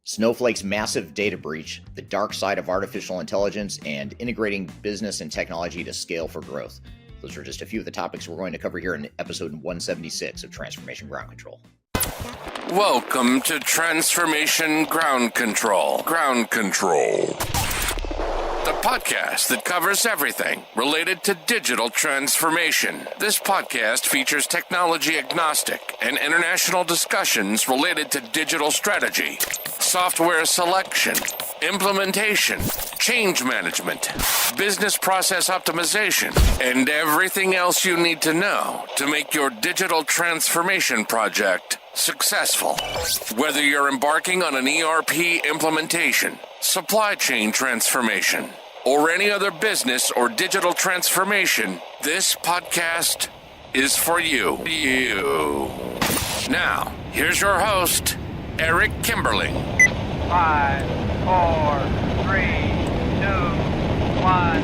Snowflake's massive data breach, the dark side of artificial intelligence, and integrating business and technology to scale for growth. Those are just a few of the topics we're going to cover here in episode 176 of Transformation Ground Control. Welcome to Transformation Ground Control. Ground Control. The podcast that covers everything related to digital transformation. This podcast features technology agnostic and international discussions related to digital strategy, software selection, implementation, change management, business process optimization, and everything else you need to know to make your digital transformation project successful. Whether you're embarking on an ERP implementation, supply chain transformation, or any other business or digital transformation, this podcast is for you. Now, here's your host, Eric Kimberly. 5, 4, 3, 2, 1.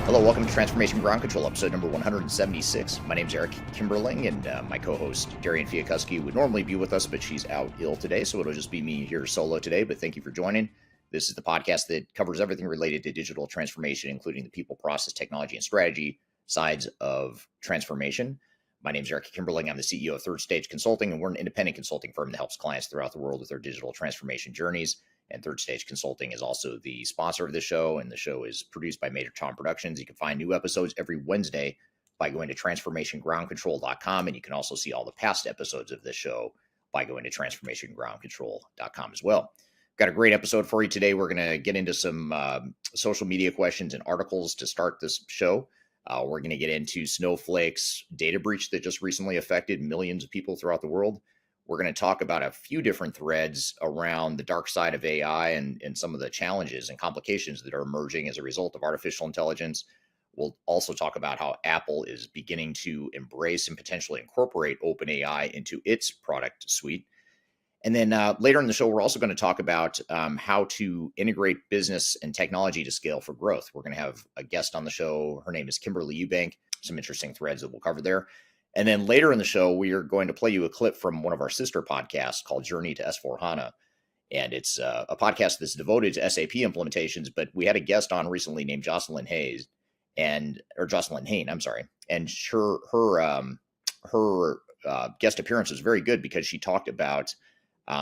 Hello, welcome to Transformation Ground Control, episode number 176. My name is Eric Kimberling, and my co-host, Darian Fiakuski, would normally be with us, but she's out ill today, so it'll just be me here solo today, but thank you for joining. This is the podcast that covers everything related to digital transformation, including the people, process, technology, and strategy sides of transformation. My name is Eric Kimberling. I'm the CEO of Third Stage Consulting, and we're an independent consulting firm that helps clients throughout the world with their digital transformation journeys. And Third Stage Consulting is also the sponsor of the show, and the show is produced by Major Tom Productions. You can find new episodes every Wednesday by going to transformationgroundcontrol.com, and you can also see all the past episodes of this show by going to transformationgroundcontrol.com as well. Got a great episode for you today. We're going to get into some social media questions and articles to start this show. We're going to get into Snowflake's data breach that just recently affected millions of people throughout the world. We're going to talk about a few different threads around the dark side of AI and some of the challenges and complications that are emerging as a result of artificial intelligence. We'll also talk about how Apple is beginning to embrace and potentially incorporate OpenAI into its product suite. And then later in the show, we're also going to talk about how to integrate business and technology to scale for growth. We're going to have a guest on the show. Her name is Kimberly Eubank. Some interesting threads that we'll cover there. And then later in the show, we are going to play you a clip from one of our sister podcasts called Journey to S4HANA. And it's a podcast that's devoted to SAP implementations, but we had a guest on recently named Jocelyn Hayne, and her guest appearance was very good because she talked about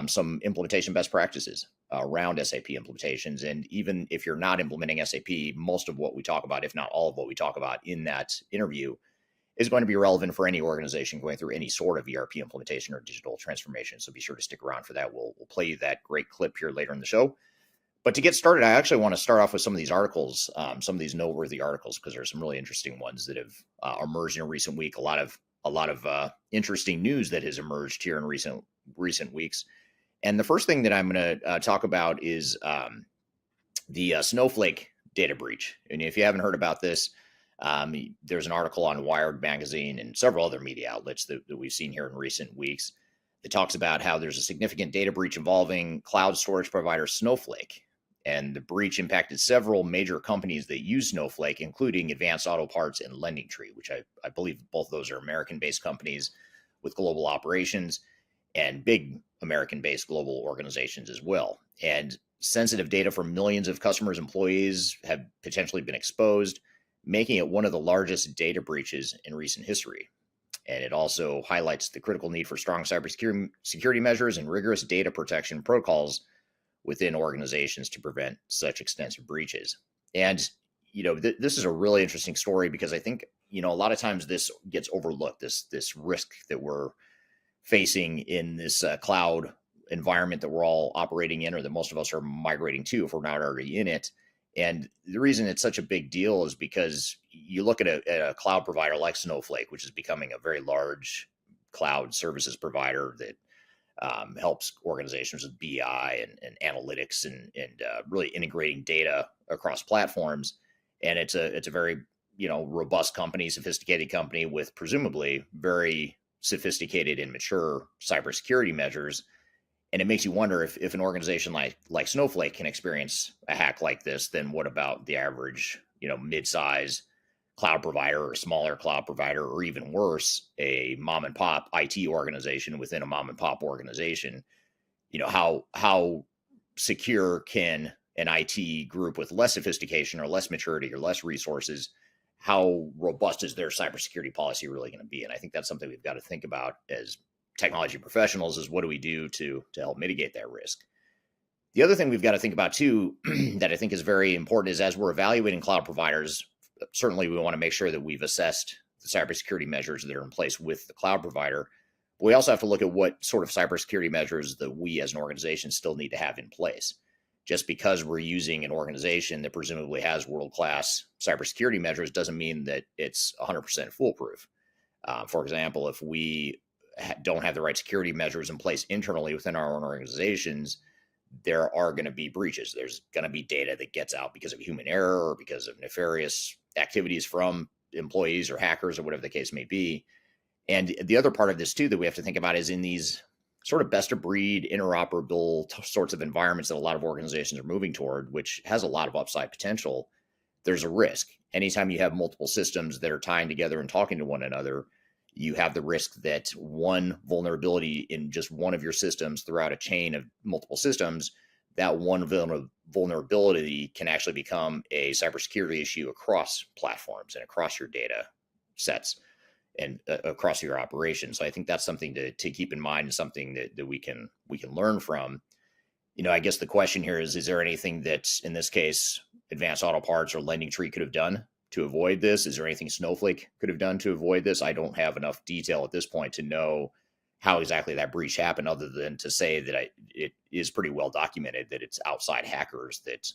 some implementation best practices around SAP implementations. And even if you're not implementing SAP, most of what we talk about, if not all of what we talk about in that interview, is going to be relevant for any organization going through any sort of ERP implementation or digital transformation. So be sure to stick around for that. We'll play you that great clip here later in the show. But to get started, I actually want to start off with some of these articles, some of these noteworthy articles, because there's some really interesting ones that have emerged in a recent week. A lot of interesting news that has emerged here in recent weeks. And the first thing that I'm going to talk about is the Snowflake data breach. And if you haven't heard about this, there's an article on Wired magazine and several other media outlets that we've seen here in recent weeks that talks about how there's a significant data breach involving cloud storage provider Snowflake. And the breach impacted several major companies that use Snowflake, including Advanced Auto Parts and LendingTree, which I believe both of those are American-based companies with global operations and big American-based global organizations as well. And sensitive data from millions of customers' employees have potentially been exposed, making it one of the largest data breaches in recent history. And it also highlights the critical need for strong cybersecurity measures and rigorous data protection protocols within organizations to prevent such extensive breaches. And, this is a really interesting story because I think, a lot of times this gets overlooked, this risk that we're facing in this cloud environment that we're all operating in, or that most of us are migrating to if we're not already in it. And the reason it's such a big deal is because you look at a cloud provider like Snowflake, which is becoming a very large cloud services provider that helps organizations with BI and analytics and really integrating data across platforms. And it's a very robust company, sophisticated company with presumably very sophisticated and mature cybersecurity measures. And it makes you wonder if an organization like Snowflake can experience a hack like this, then what about the average, mid-size cloud provider or smaller cloud provider, or even worse, a mom and pop IT organization within a mom and pop organization, how secure can an IT group with less sophistication or less maturity or less resources, how robust is their cybersecurity policy really going to be? And I think that's something we've got to think about as technology professionals, is what do we do to help mitigate that risk? The other thing we've got to think about too, that I think is very important, is as we're evaluating cloud providers, certainly we want to make sure that we've assessed the cybersecurity measures that are in place with the cloud provider. But we also have to look at what sort of cybersecurity measures that we as an organization still need to have in place. Just because we're using an organization that presumably has world-class cybersecurity measures doesn't mean that it's 100% foolproof. For example, if we don't have the right security measures in place internally within our own organizations, there are going to be breaches. There's going to be data that gets out because of human error or because of nefarious activities from employees or hackers or whatever the case may be. And the other part of this too that we have to think about is in these sort of best of breed interoperable sorts of environments that a lot of organizations are moving toward, which has a lot of upside potential, there's a risk. Anytime you have multiple systems that are tying together and talking to one another, you have the risk that one vulnerability in just one of your systems throughout a chain of multiple systems, that one vulnerability can actually become a cybersecurity issue across platforms and across your data sets and across your operations. So I think that's something to keep in mind, and something that we can learn from. I guess the question here is there anything that, in this case, Advanced Auto Parts or Lending Tree could have done to avoid this? Is there anything Snowflake could have done to avoid this? I don't have enough detail at this point to know how exactly that breach happened, other than to say that it is pretty well documented that it's outside hackers that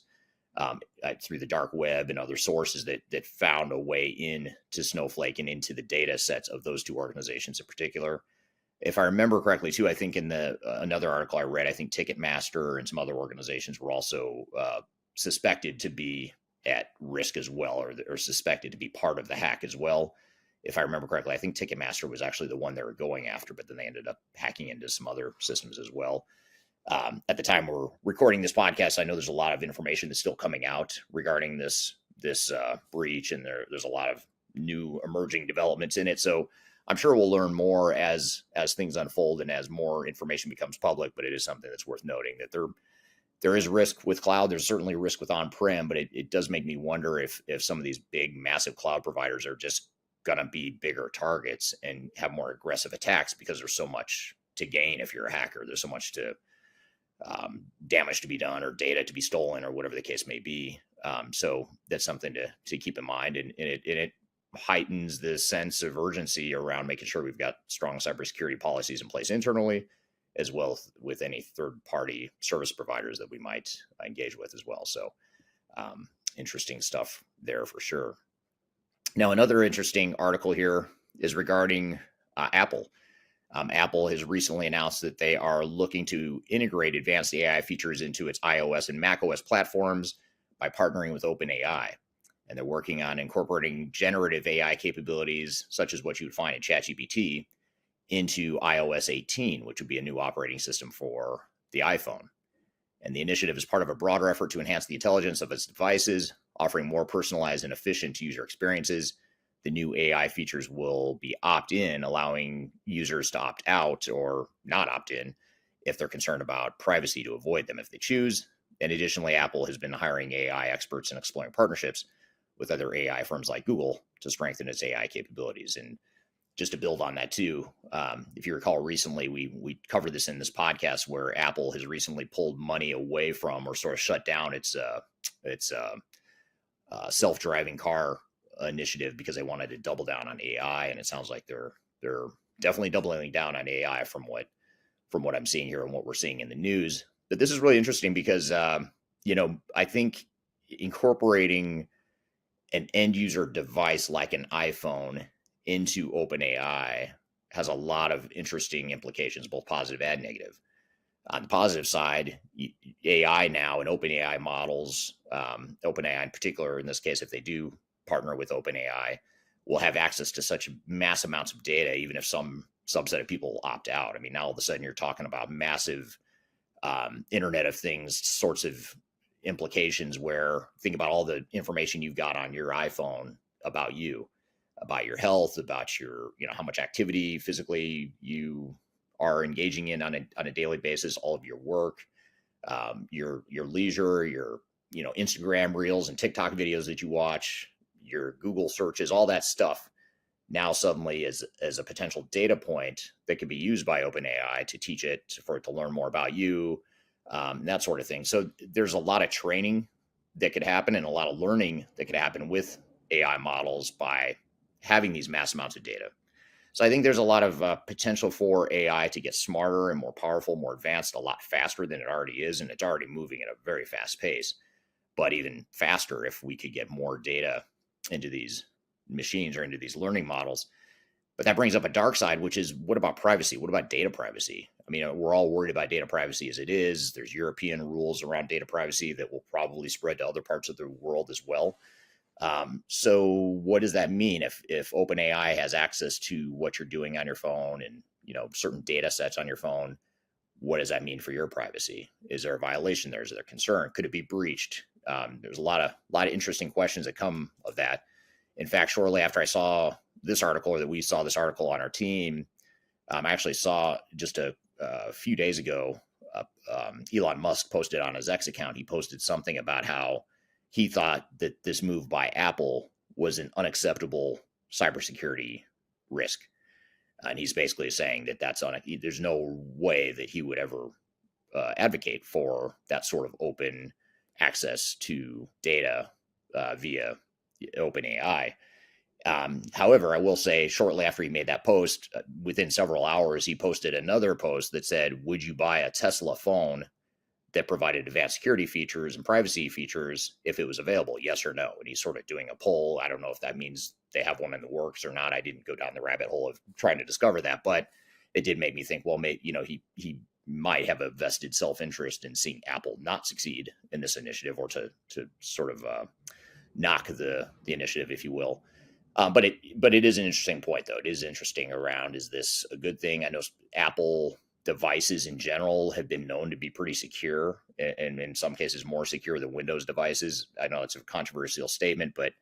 through the dark web and other sources that found a way in to Snowflake and into the data sets of those two organizations in particular. If I remember correctly too, I think in another article I read, I think Ticketmaster and some other organizations were also suspected to be at risk as well, or suspected to be part of the hack as well. If I remember correctly, I think Ticketmaster was actually the one they were going after, but then they ended up hacking into some other systems as well. At the time we're recording this podcast, I know there's a lot of information that's still coming out regarding this breach, and there's a lot of new emerging developments in it. So I'm sure we'll learn more as things unfold and as more information becomes public. But it is something that's worth noting that there is risk with cloud. There's certainly risk with on-prem, but it does make me wonder if some of these big, massive cloud providers are just going to be bigger targets and have more aggressive attacks, because there's so much to gain if you're a hacker. There's so much to damage to be done, or data to be stolen, or whatever the case may be. So that's something to keep in mind, and it heightens the sense of urgency around making sure we've got strong cybersecurity policies in place internally, as well with any third-party service providers that we might engage with as well. So interesting stuff there for sure. Now, another interesting article here is regarding Apple. Apple has recently announced that they are looking to integrate advanced AI features into its iOS and macOS platforms by partnering with OpenAI. And they're working on incorporating generative AI capabilities, such as what you would find in ChatGPT, into iOS 18, which would be a new operating system for the iPhone. And the initiative is part of a broader effort to enhance the intelligence of its devices, offering more personalized and efficient user experiences. The new AI features will be opt-in, allowing users to opt out or not opt in if they're concerned about privacy, to avoid them if they choose. And additionally, Apple has been hiring AI experts and exploring partnerships with other AI firms like Google to strengthen its AI capabilities. And just to build on that too, if you recall recently, we covered this in this podcast, where Apple has recently pulled money away from, or sort of shut down its self-driving car initiative, because they wanted to double down on AI. And it sounds like they're definitely doubling down on AI from what I'm seeing here and what we're seeing in the news. But this is really interesting because I think incorporating an end user device like an iPhone into OpenAI has a lot of interesting implications, both positive and negative. On the positive side, AI now and OpenAI models, OpenAI in particular, in this case, if they do partner with OpenAI, will have access to such mass amounts of data, even if some subset of people opt out. I mean, now all of a sudden you're talking about massive Internet of Things sorts of implications, where think about all the information you've got on your iPhone about you, about your health, about your, how much activity physically you are engaging in on a daily basis, all of your work, your leisure, your, Instagram reels and TikTok videos that you watch, your Google searches, all that stuff now suddenly as a potential data point that could be used by OpenAI to teach it, for it to learn more about you, that sort of thing. So there's a lot of training that could happen and a lot of learning that could happen with AI models by having these mass amounts of data. So I think there's a lot of potential for AI to get smarter and more powerful, more advanced, a lot faster than it already is. And it's already moving at a very fast pace, but even faster if we could get more data into these machines or into these learning models. But that brings up a dark side, which is, what about privacy? What about data privacy? I mean, we're all worried about data privacy as it is. There's European rules around data privacy that will probably spread to other parts of the world as well. So what does that mean if OpenAI has access to what you're doing on your phone and, certain data sets on your phone? What does that mean for your privacy? Is there a violation there? Is there concern? Could it be breached? There's a lot of interesting questions that come of that. In fact, shortly after I saw this article, or that we saw this article on our team, I actually saw just a few days ago, Elon Musk posted on his X account, he posted something about how he thought that this move by Apple was an unacceptable cybersecurity risk. And he's basically saying that there's no way that he would ever advocate for that sort of open access to data via OpenAI. However, I will say, shortly after he made that post, within several hours, he posted another post that said, would you buy a Tesla phone that provided advanced security features and privacy features if it was available? Yes or no? And he's sort of doing a poll. I don't know if that means they have one in the works or not. I didn't go down the rabbit hole of trying to discover that, but it did make me think, well, maybe, he might have a vested self-interest in seeing Apple not succeed in this initiative, or to sort of knock the initiative, if you will. But it is an interesting point, though. It is interesting around, is this a good thing? I know Apple devices in general have been known to be pretty secure, and in some cases more secure than Windows devices. I know it's a controversial statement, but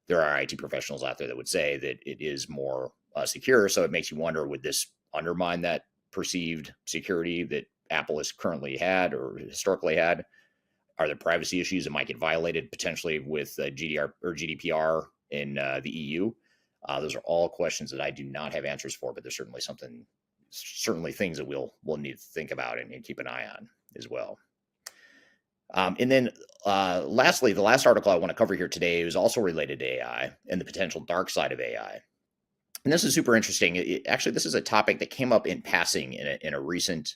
there are IT professionals out there that would say that it is more secure. So it makes you wonder, would this undermine that perceived security that Apple has currently had or historically had? Are there privacy issues that might get violated potentially with GDR or GDPR in the EU? Those are all questions that I do not have answers for, but there's certainly things that we'll need to think about and keep an eye on as well. And then lastly, the last article I want to cover here today is also related to AI and the potential dark side of AI. And this is super interesting. Actually, this is a topic that came up in passing in a recent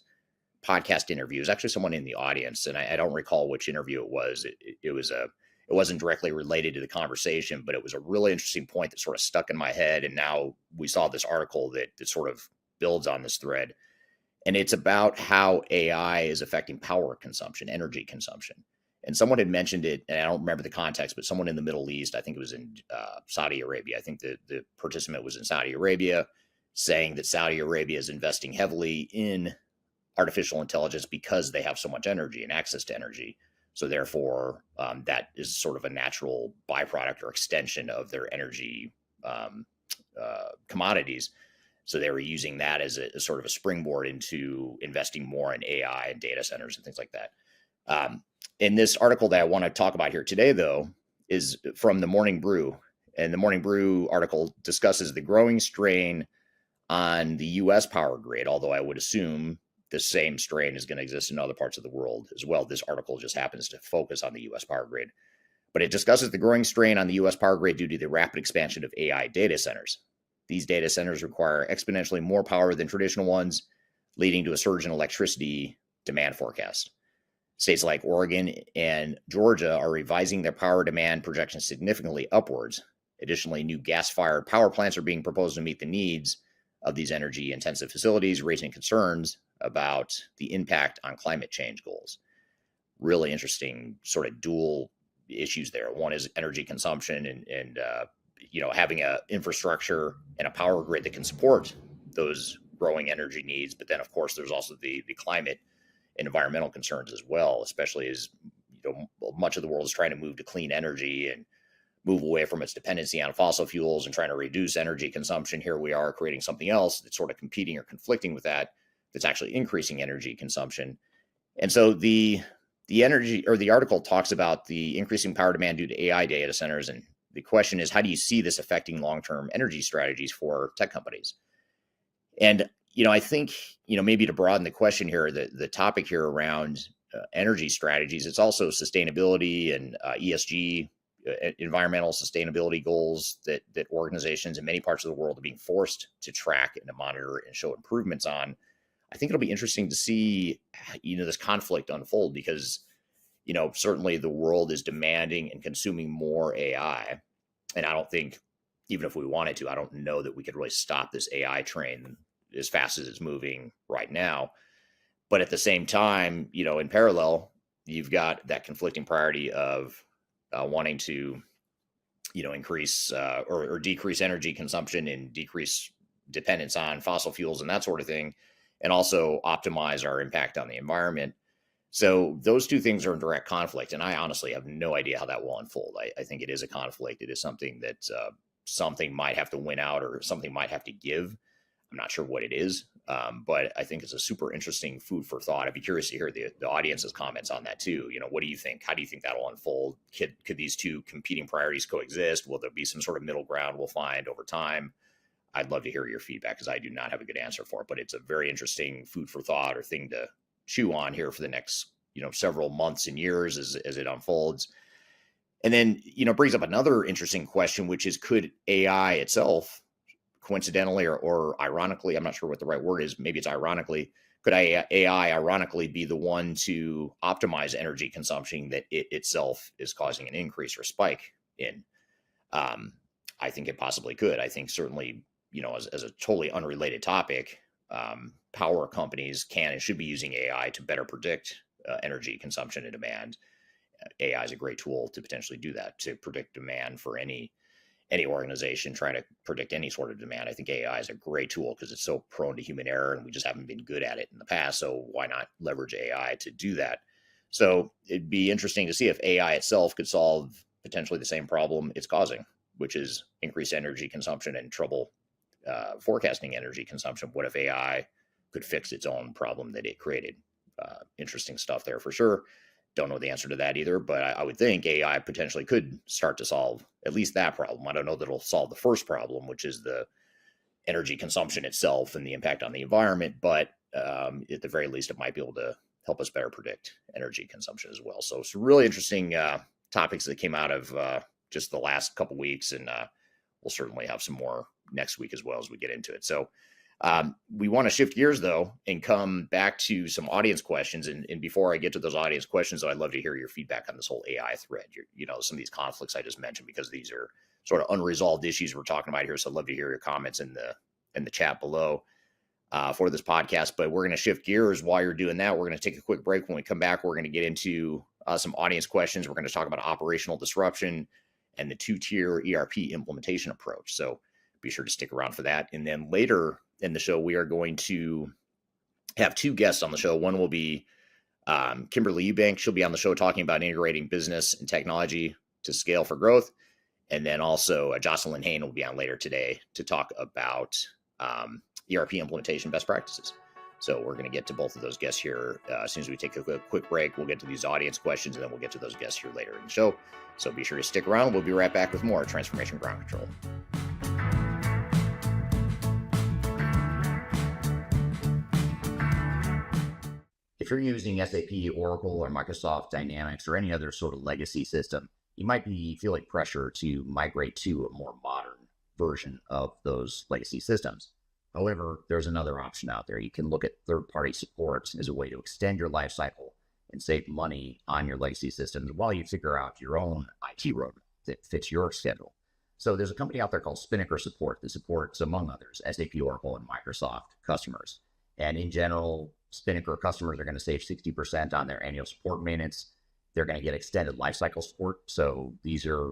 podcast interview. It was actually someone in the audience, and I don't recall which interview it was. It wasn't directly related to the conversation, but it was a really interesting point that sort of stuck in my head. And now we saw this article that sort of builds on this thread. And it's about how AI is affecting power consumption, energy consumption. And someone had mentioned it, and I don't remember the context, but someone in the Middle East, I think it was in Saudi Arabia. I think the participant was in Saudi Arabia, saying that Saudi Arabia is investing heavily in artificial intelligence because they have so much energy and access to energy. So therefore, that is sort of a natural byproduct or extension of their energy commodities. So they were using that as a sort of a springboard into investing more in AI and data centers and things like that. In this article that I want to talk about here today, though, is from the Morning Brew. And the Morning Brew article discusses the growing strain on the U.S. power grid, although I would assume the same strain is going to exist in other parts of the world as well. This article just happens to focus on the U.S. power grid. But it discusses the growing strain on the U.S. power grid due to the rapid expansion of AI data centers. These data centers require exponentially more power than traditional ones, leading to a surge in electricity demand forecast. States like Oregon and Georgia are revising their power demand projections significantly upwards. Additionally, new gas-fired power plants are being proposed to meet the needs of these energy-intensive facilities, raising concerns about the impact on climate change goals. Really interesting sort of dual issues there. One is energy consumption and having a infrastructure and a power grid that can support those growing energy needs. But then, of course, there's also the climate and environmental concerns as well, especially as much of the world is trying to move to clean energy and move away from its dependency on fossil fuels and trying to reduce energy consumption. Here we are creating something else that's sort of competing or conflicting with that, that's actually increasing energy consumption. And so the energy, or the article, talks about the increasing power demand due to AI data centers. And the question is, how do you see this affecting long-term energy strategies for tech companies? And, I think, maybe to broaden the question here, the topic here around energy strategies, it's also sustainability and ESG, environmental sustainability goals that organizations in many parts of the world are being forced to track and to monitor and show improvements on. I think it'll be interesting to see, this conflict unfold, because, certainly the world is demanding and consuming more AI. And I don't think, even if we wanted to, I don't know that we could really stop this AI train as fast as it's moving right now. But at the same time, in parallel, you've got that conflicting priority of wanting to, increase or decrease energy consumption and decrease dependence on fossil fuels and that sort of thing, and also optimize our impact on the environment. So those two things are in direct conflict, and I honestly have no idea how that will unfold. I think it is a conflict. It is something that something might have to win out, or something might have to give. I'm not sure what it is, but I think it's a super interesting food for thought. I'd be curious to hear the audience's comments on that too. What do you think? How do you think that'll unfold? Could these two competing priorities coexist? Will there be some sort of middle ground we'll find over time? I'd love to hear your feedback, because I do not have a good answer for it, but it's a very interesting food for thought, or thing to chew on here for the next, several months and years as it unfolds. And then, brings up another interesting question, which is, could AI itself, coincidentally or ironically, I'm not sure what the right word is, maybe it's ironically, could AI ironically be the one to optimize energy consumption that it itself is causing an increase or spike in? I think it possibly could. I think certainly, as a totally unrelated topic, power companies can and should be using AI to better predict energy consumption and demand. AI is a great tool to potentially do that, to predict demand for any organization trying to predict any sort of demand. I think AI is a great tool because it's so prone to human error, and we just haven't been good at it in the past. So why not leverage AI to do that? So it'd be interesting to see if AI itself could solve potentially the same problem it's causing, which is increased energy consumption and trouble forecasting energy consumption. What if AI could fix its own problem that it created? Interesting stuff there for sure. Don't know the answer to that either, but I would think AI potentially could start to solve at least that problem. I don't know that it'll solve the first problem, which is the energy consumption itself and the impact on the environment, but at the very least, it might be able to help us better predict energy consumption as well. So some really interesting topics that came out of just the last couple weeks, and we'll certainly have some more next week as well as we get into it. So we want to shift gears, though, and come back to some audience questions. And before I get to those audience questions, though, I'd love to hear your feedback on this whole AI thread. Some of these conflicts I just mentioned, because these are sort of unresolved issues we're talking about here. So I'd love to hear your comments in the chat below for this podcast. But we're going to shift gears. While you're doing that, we're going to take a quick break. When we come back, we're going to get into some audience questions. We're going to talk about operational disruption and the two-tier ERP implementation approach. So be sure to stick around for that. And then later in the show, we are going to have two guests on the show. One will be Kimberly Eubank. She'll be on the show talking about integrating business and technology to scale for growth. And then also Jocelyn will be on later today to talk about ERP implementation best practices. So we're going to get to both of those guests here as soon as we take a quick break. We'll get to these audience questions, and then we'll get to those guests here later in the show. So be sure to stick around. We'll be right back with more Transformation Ground Control. If you're using SAP, Oracle, or Microsoft Dynamics, or any other sort of legacy system, you might be feeling pressure to migrate to a more modern version of those legacy systems. However, there's another option out there. You can look at third-party support as a way to extend your life cycle and save money on your legacy systems while you figure out your own IT roadmap that fits your schedule. So there's a company out there called Spinnaker Support that supports, among others, SAP, Oracle, and Microsoft customers. And in general, Spinnaker customers are going to save 60% on their annual support maintenance. They're going to get extended lifecycle support. So these are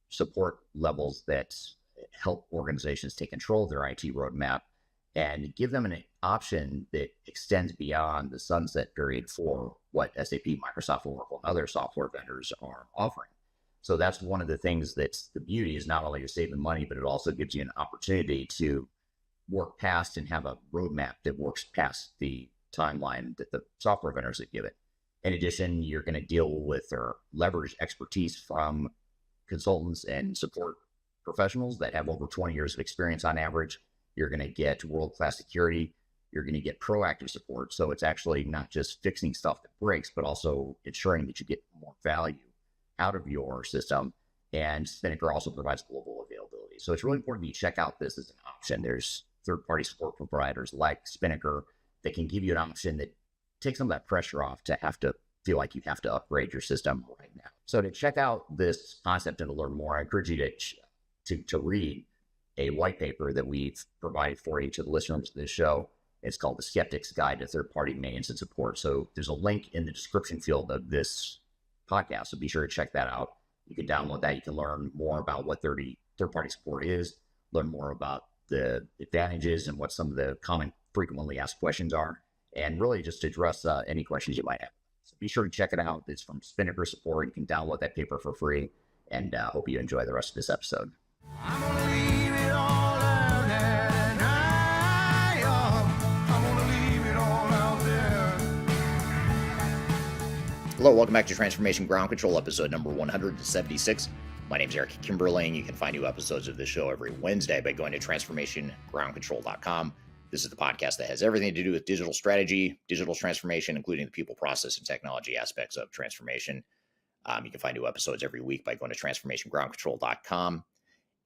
support levels that help organizations take control of their IT roadmap and give them an option that extends beyond the sunset period for what SAP, Microsoft, Oracle, and other software vendors are offering. So that's one of the things that's the beauty is not only you're saving money, but it also gives you an opportunity to work past and have a roadmap that works past the timeline that the software vendors have given. In addition, you're going to deal with or leverage expertise from consultants and support professionals that have over 20 years of experience on average. You're going to get world-class security. You're going to get proactive support. So it's actually not just fixing stuff that breaks, but also ensuring that you get more value out of your system. And Spinnaker also provides global availability. So it's really important that you check out this as an option. There's third-party support providers like Spinnaker that can give you an option that takes some of that pressure off to have to feel like you have to upgrade your system right now. So to check out this concept and to learn more, I encourage you to read a white paper that we've provided for each of the listeners of this show. It's called The Skeptic's Guide to Third-Party Maintenance and Support. So there's a link in the description field of this podcast, so be sure to check that out. You can download that. You can learn more about what third-party support is, learn more about the advantages and what some of the common frequently asked questions are, and really just address any questions you might have. So be sure to check it out. It's from Spinnaker Support. You can download that paper for free, and hope you enjoy the rest of this episode. I'm gonna leave it all out there, and I'm gonna leave it all out there. Hello, welcome back to Transformation Ground Control, episode number 176. My name is Eric Kimberly, and you can find new episodes of this show every Wednesday by going to transformationgroundcontrol.com. This is the podcast that has everything to do with digital strategy, digital transformation, including the people, process, and technology aspects of transformation. You can find new episodes every week by going to transformationgroundcontrol.com.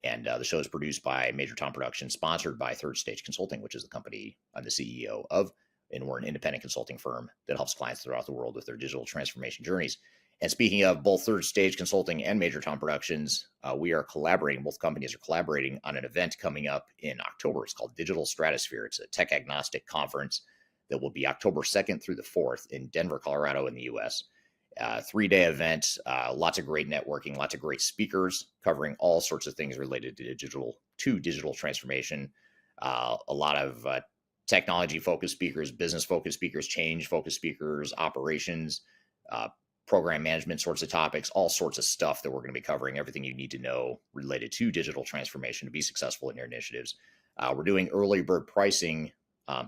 And the show is produced by Major Tom Productions, sponsored by Third Stage Consulting, which is the company I'm the CEO of. And we're an independent consulting firm that helps clients throughout the world with their digital transformation journeys. And speaking of both Third Stage Consulting and Major Tom Productions, we are collaborating. Both companies are collaborating on an event coming up in October. It's called Digital Stratosphere. It's a tech agnostic conference that will be October 2nd through the 4th in Denver, Colorado in the U.S. 3-day event, lots of great networking, lots of great speakers covering all sorts of things related to digital transformation. A lot of technology-focused speakers, business-focused speakers, change-focused speakers, operations, program management sorts of topics, all sorts of stuff that we're going to be covering, everything you need to know related to digital transformation to be successful in your initiatives. We're doing early bird pricing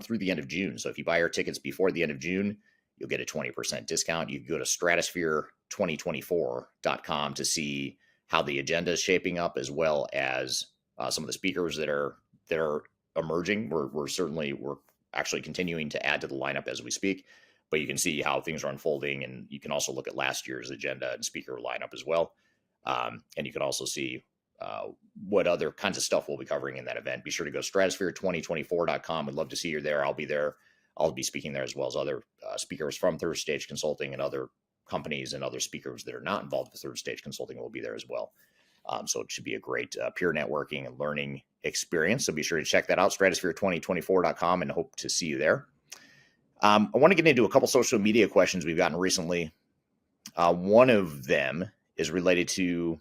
through the end of June. So if you buy your tickets before the end of June, you'll get a 20% discount. You can go to stratosphere2024.com to see how the agenda is shaping up, as well as some of the speakers that are emerging. We're actually continuing to add to the lineup as we speak, but you can see how things are unfolding, and you can also look at last year's agenda and speaker lineup as well. And you can also see what other kinds of stuff we'll be covering in that event. Be sure to go stratosphere2024.com. We'd love to see you there. I'll be there. I'll be speaking there, as well as other speakers from Third Stage Consulting and other companies, and other speakers that are not involved with Third Stage Consulting will be there as well. So it should be a great peer networking and learning experience. So be sure to check that out, stratosphere2024.com, and hope to see you there. I want to get into a couple social media questions we've gotten recently. One of them is related to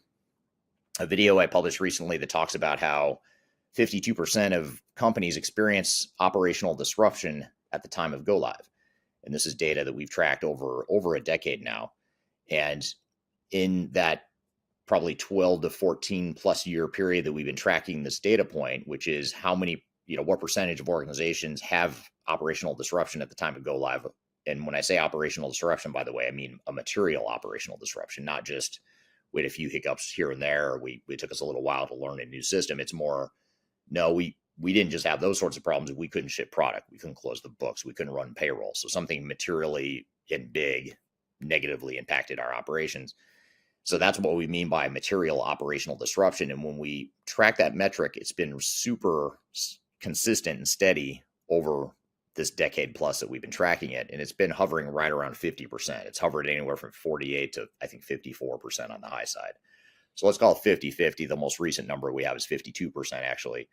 a video I published recently that talks about how 52% of companies experience operational disruption at the time of go live. And this is data that we've tracked over a decade now. And in that probably 12 to 14 plus year period that we've been tracking this data point, which is what percentage of organizations have operational disruption at the time of go live. And when I say operational disruption, by the way, I mean a material operational disruption, not just we had a few hiccups here and there, or it took us a little while to learn a new system. It's more, no, we didn't just have those sorts of problems. We couldn't ship product. We couldn't close the books. We couldn't run payroll. So something materially and big negatively impacted our operations. So that's what we mean by material operational disruption. And when we track that metric, it's been super consistent and steady over this decade plus that we've been tracking it. And it's been hovering right around 50%. It's hovered anywhere from 48 to I think 54% on the high side. So let's call it 50-50. The most recent number we have is 52% actually.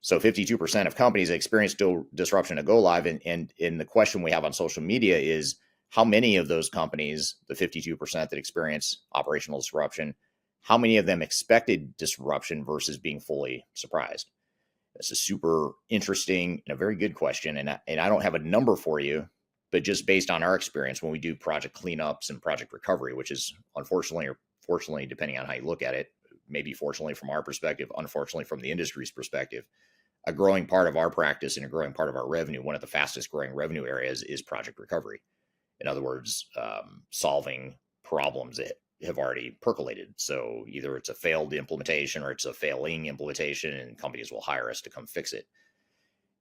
So 52% of companies experience disruption to go live. And the question we have on social media is, how many of those companies, the 52% that experience operational disruption, how many of them expected disruption versus being fully surprised? That's a super interesting and a very good question. And I don't have a number for you, but just based on our experience when we do project cleanups and project recovery, which is unfortunately or fortunately, depending on how you look at it, maybe fortunately from our perspective, unfortunately from the industry's perspective, a growing part of our practice and a growing part of our revenue, one of the fastest growing revenue areas is project recovery. In other words, solving problems that have already percolated. So either it's a failed implementation or it's a failing implementation, and companies will hire us to come fix it.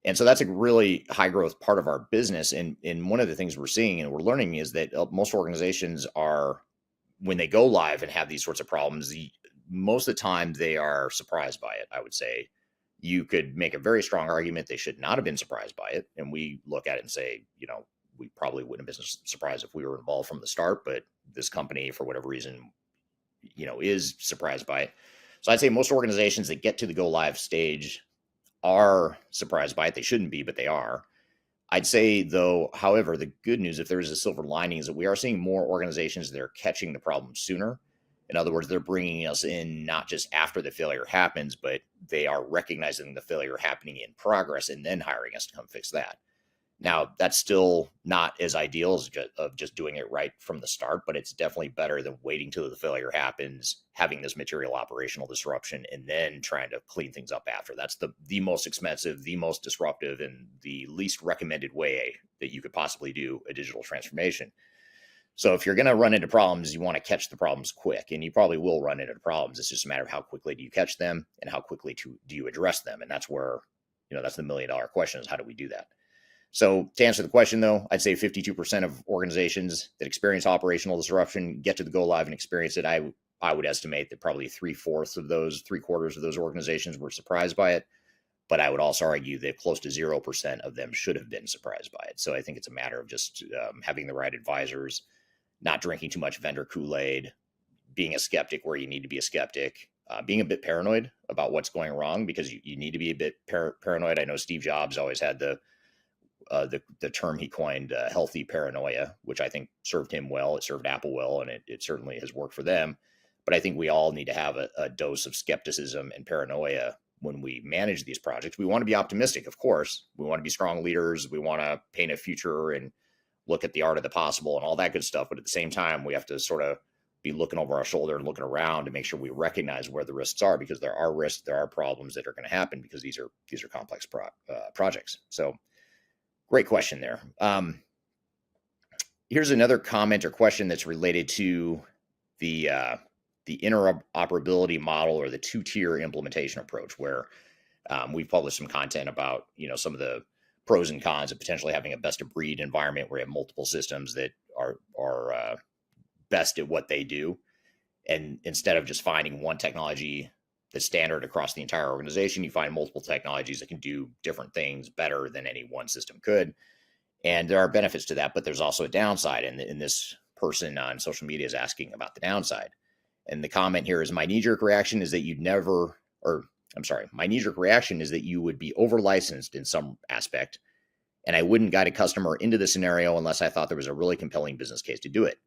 And so that's a really high growth part of our business. And one of the things we're seeing and we're learning is that most organizations are, when they go live and have these sorts of problems, most of the time they are surprised by it. I would say you could make a very strong argument they should not have been surprised by it. And we look at it and say, we probably wouldn't have been surprised if we were involved from the start, but this company, for whatever reason, is surprised by it. So I'd say most organizations that get to the go live stage are surprised by it. They shouldn't be, but they are. I'd say, though, however, the good news, if there is a silver lining, is that we are seeing more organizations that are catching the problem sooner. In other words, they're bringing us in not just after the failure happens, but they are recognizing the failure happening in progress and then hiring us to come fix that. Now, that's still not as ideal as just doing it right from the start, but it's definitely better than waiting till the failure happens, having this material operational disruption, and then trying to clean things up after. That's the most expensive, the most disruptive, and the least recommended way that you could possibly do a digital transformation. So if you're going to run into problems, you want to catch the problems quick, and you probably will run into problems. It's just a matter of how quickly do you catch them and how quickly do you address them. And that's where, that's the $1 million question, is how do we do that? So to answer the question, though, I'd say 52% of organizations that experience operational disruption get to the go live and experience it. I would estimate that probably 3/4 of those, 3/4 of those organizations were surprised by it. But I would also argue that close to 0% of them should have been surprised by it. So I think it's a matter of just having the right advisors, not drinking too much vendor Kool-Aid, being a skeptic where you need to be a skeptic, being a bit paranoid about what's going wrong, because you need to be a bit paranoid. I know Steve Jobs always had the term he coined, healthy paranoia, which I think served him well. It served Apple well, and it certainly has worked for them. But I think we all need to have a dose of skepticism and paranoia when we manage these projects. We want to be optimistic, of course. We want to be strong leaders. We want to paint a future and look at the art of the possible and all that good stuff. But at the same time, we have to sort of be looking over our shoulder and looking around to make sure we recognize where the risks are, because there are risks, there are problems that are going to happen, because these are complex projects. So great question there. Here's another comment or question that's related to the interoperability model, or the two-tier implementation approach, where we've published some content about some of the pros and cons of potentially having a best-of-breed environment where you have multiple systems that are best at what they do, and instead of just finding one technology that's standard across the entire organization, you find multiple technologies that can do different things better than any one system could. And there are benefits to that, but there's also a downside. And this person on social media is asking about the downside. And the comment here is, my knee-jerk reaction is that my knee-jerk reaction is that you would be over-licensed in some aspect, and I wouldn't guide a customer into the scenario unless I thought there was a really compelling business case to do it.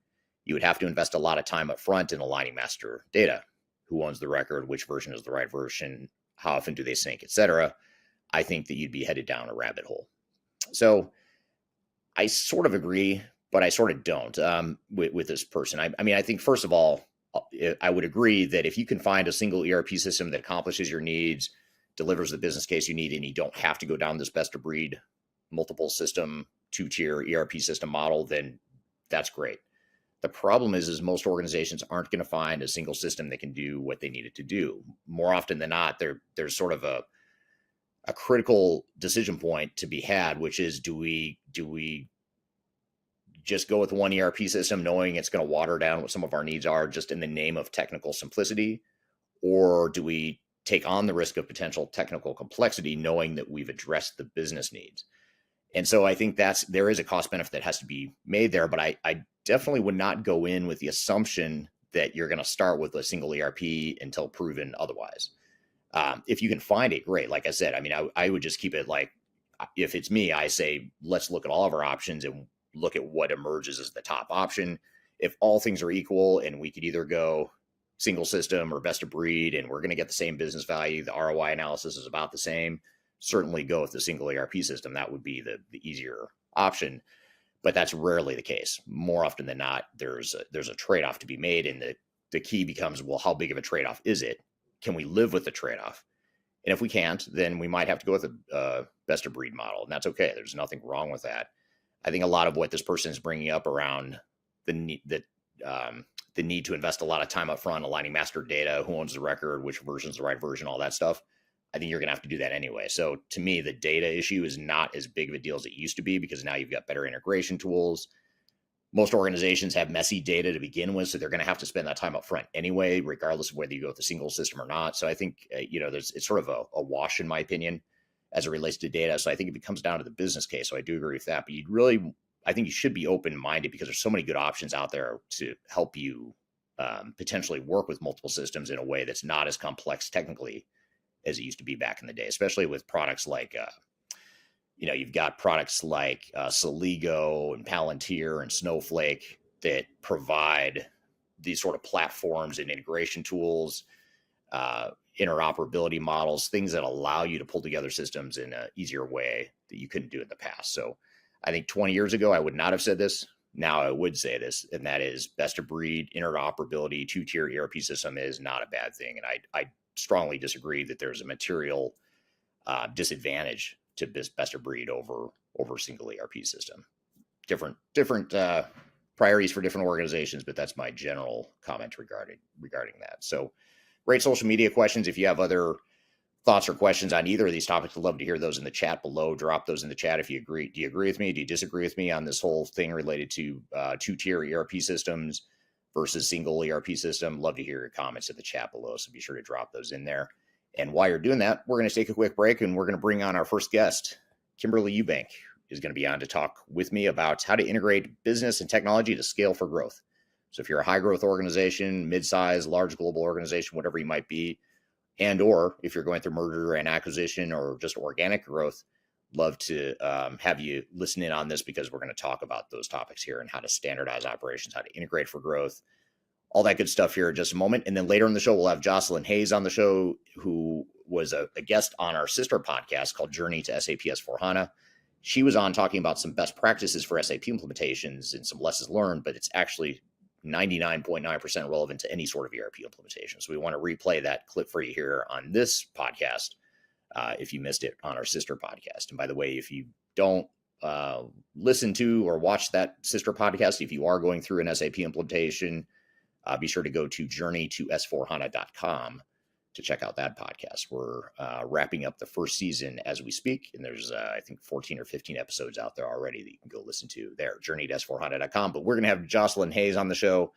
You would have to invest a lot of time up front in aligning master data. Who owns the record? Which version is the right version? How often do they sync, etc.? I think that you'd be headed down a rabbit hole. So I sort of agree, but I sort of don't with this person. I think, first of all, I would agree that if you can find a single ERP system that accomplishes your needs, delivers the business case you need, and you don't have to go down this best of breed, multiple system, two-tier ERP system model, then that's great. The problem is most organizations aren't going to find a single system that can do what they need it to do. More often than not, there's sort of a critical decision point to be had, which is, do we just go with one ERP system knowing it's going to water down what some of our needs are just in the name of technical simplicity? Or do we take on the risk of potential technical complexity knowing that we've addressed the business needs? And so I think there is a cost benefit that has to be made there, but I definitely would not go in with the assumption that you're going to start with a single ERP until proven otherwise. If you can find it, great. Like I said, I would just keep it like, if it's me, I say, let's look at all of our options and look at what emerges as the top option. If all things are equal and we could either go single system or best of breed, and we're going to get the same business value, the ROI analysis is about the same, certainly go with the single ERP system. That would be the easier option, but that's rarely the case. More often than not, there's a trade-off to be made, and the key becomes, well, how big of a trade-off is it? Can we live with the trade-off? And if we can't, then we might have to go with a best of breed model. And that's okay. There's nothing wrong with that. I think a lot of what this person is bringing up around the need to invest a lot of time up front, aligning master data, who owns the record, which version is the right version, all that stuff. I think you're going to have to do that anyway. So to me, the data issue is not as big of a deal as it used to be, because now you've got better integration tools. Most organizations have messy data to begin with, so they're going to have to spend that time up front anyway, regardless of whether you go with a single system or not. So I think, it's sort of a wash, in my opinion, as it relates to data. So I think it comes down to the business case. So I do agree with that. But I think you should be open-minded, because there's so many good options out there to help you potentially work with multiple systems in a way that's not as complex technically as it used to be back in the day, especially with products like, you've got products like Celigo and Palantir and Snowflake that provide these sort of platforms and integration tools, interoperability models, things that allow you to pull together systems in an easier way that you couldn't do in the past. So I think 20 years ago, I would not have said this. Now I would say this, and that is best of breed interoperability, two-tier ERP system is not a bad thing. And I strongly disagree that there's a material disadvantage to best of breed over single ERP system. Different priorities for different organizations, but that's my general comment regarding that. So great social media questions. If you have other thoughts or questions on either of these topics, I'd love to hear those in the chat below. Drop those in the chat if you agree. Do you agree with me? Do you disagree with me on this whole thing related to two-tier ERP systems versus single ERP system? Love to hear your comments in the chat below, so be sure to drop those in there. And while you're doing that, we're going to take a quick break, and we're going to bring on our first guest. Kimberly Eubank is going to be on to talk with me about how to integrate business and technology to scale for growth. So if you're a high growth organization, mid-size, large global organization, whatever you might be, and or if you're going through merger and acquisition or just organic growth, love to have you listen in on this, because we're going to talk about those topics here and how to standardize operations, how to integrate for growth, all that good stuff here in just a moment. And then later in the show, we'll have Jocelyn Hayes on the show, who was a guest on our sister podcast called Journey to SAP S/4HANA. She was on talking about some best practices for SAP implementations and some lessons learned, but it's actually 99.9% relevant to any sort of ERP implementation. So we want to replay that clip for you here on this podcast if you missed it on our sister podcast. And by the way, if you don't listen to or watch that sister podcast, if you are going through an SAP implementation, be sure to go to journeytosforhana.com to check out that podcast. We're wrapping up the first season as we speak, and there's, I think, 14 or 15 episodes out there already that you can go listen to there, journeytosforhana.com. But we're going to have Jocelyn Hayes on the show.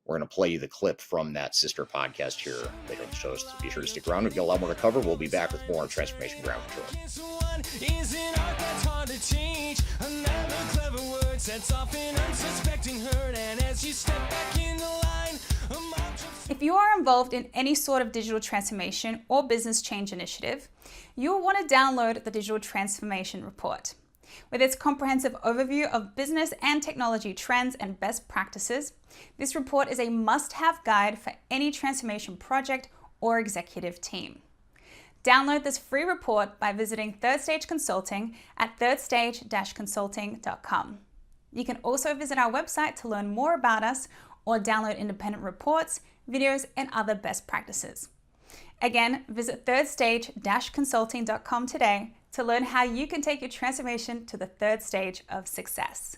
We're going to play you the clip from that sister podcast here later in the show, so be sure to stick around. We've got a lot more to cover. We'll be back with more Transformation Ground Control. If you are involved in any sort of digital transformation or business change initiative, you'll want to download the Digital Transformation Report. With its comprehensive overview of business and technology trends and best practices, this report is a must-have guide for any transformation project or executive team. Download this free report by visiting Third Stage Consulting at thirdstage-consulting.com. You can also visit our website to learn more about us or download independent reports, videos, and other best practices. Again, visit thirdstage-consulting.com today to learn how you can take your transformation to the third stage of success.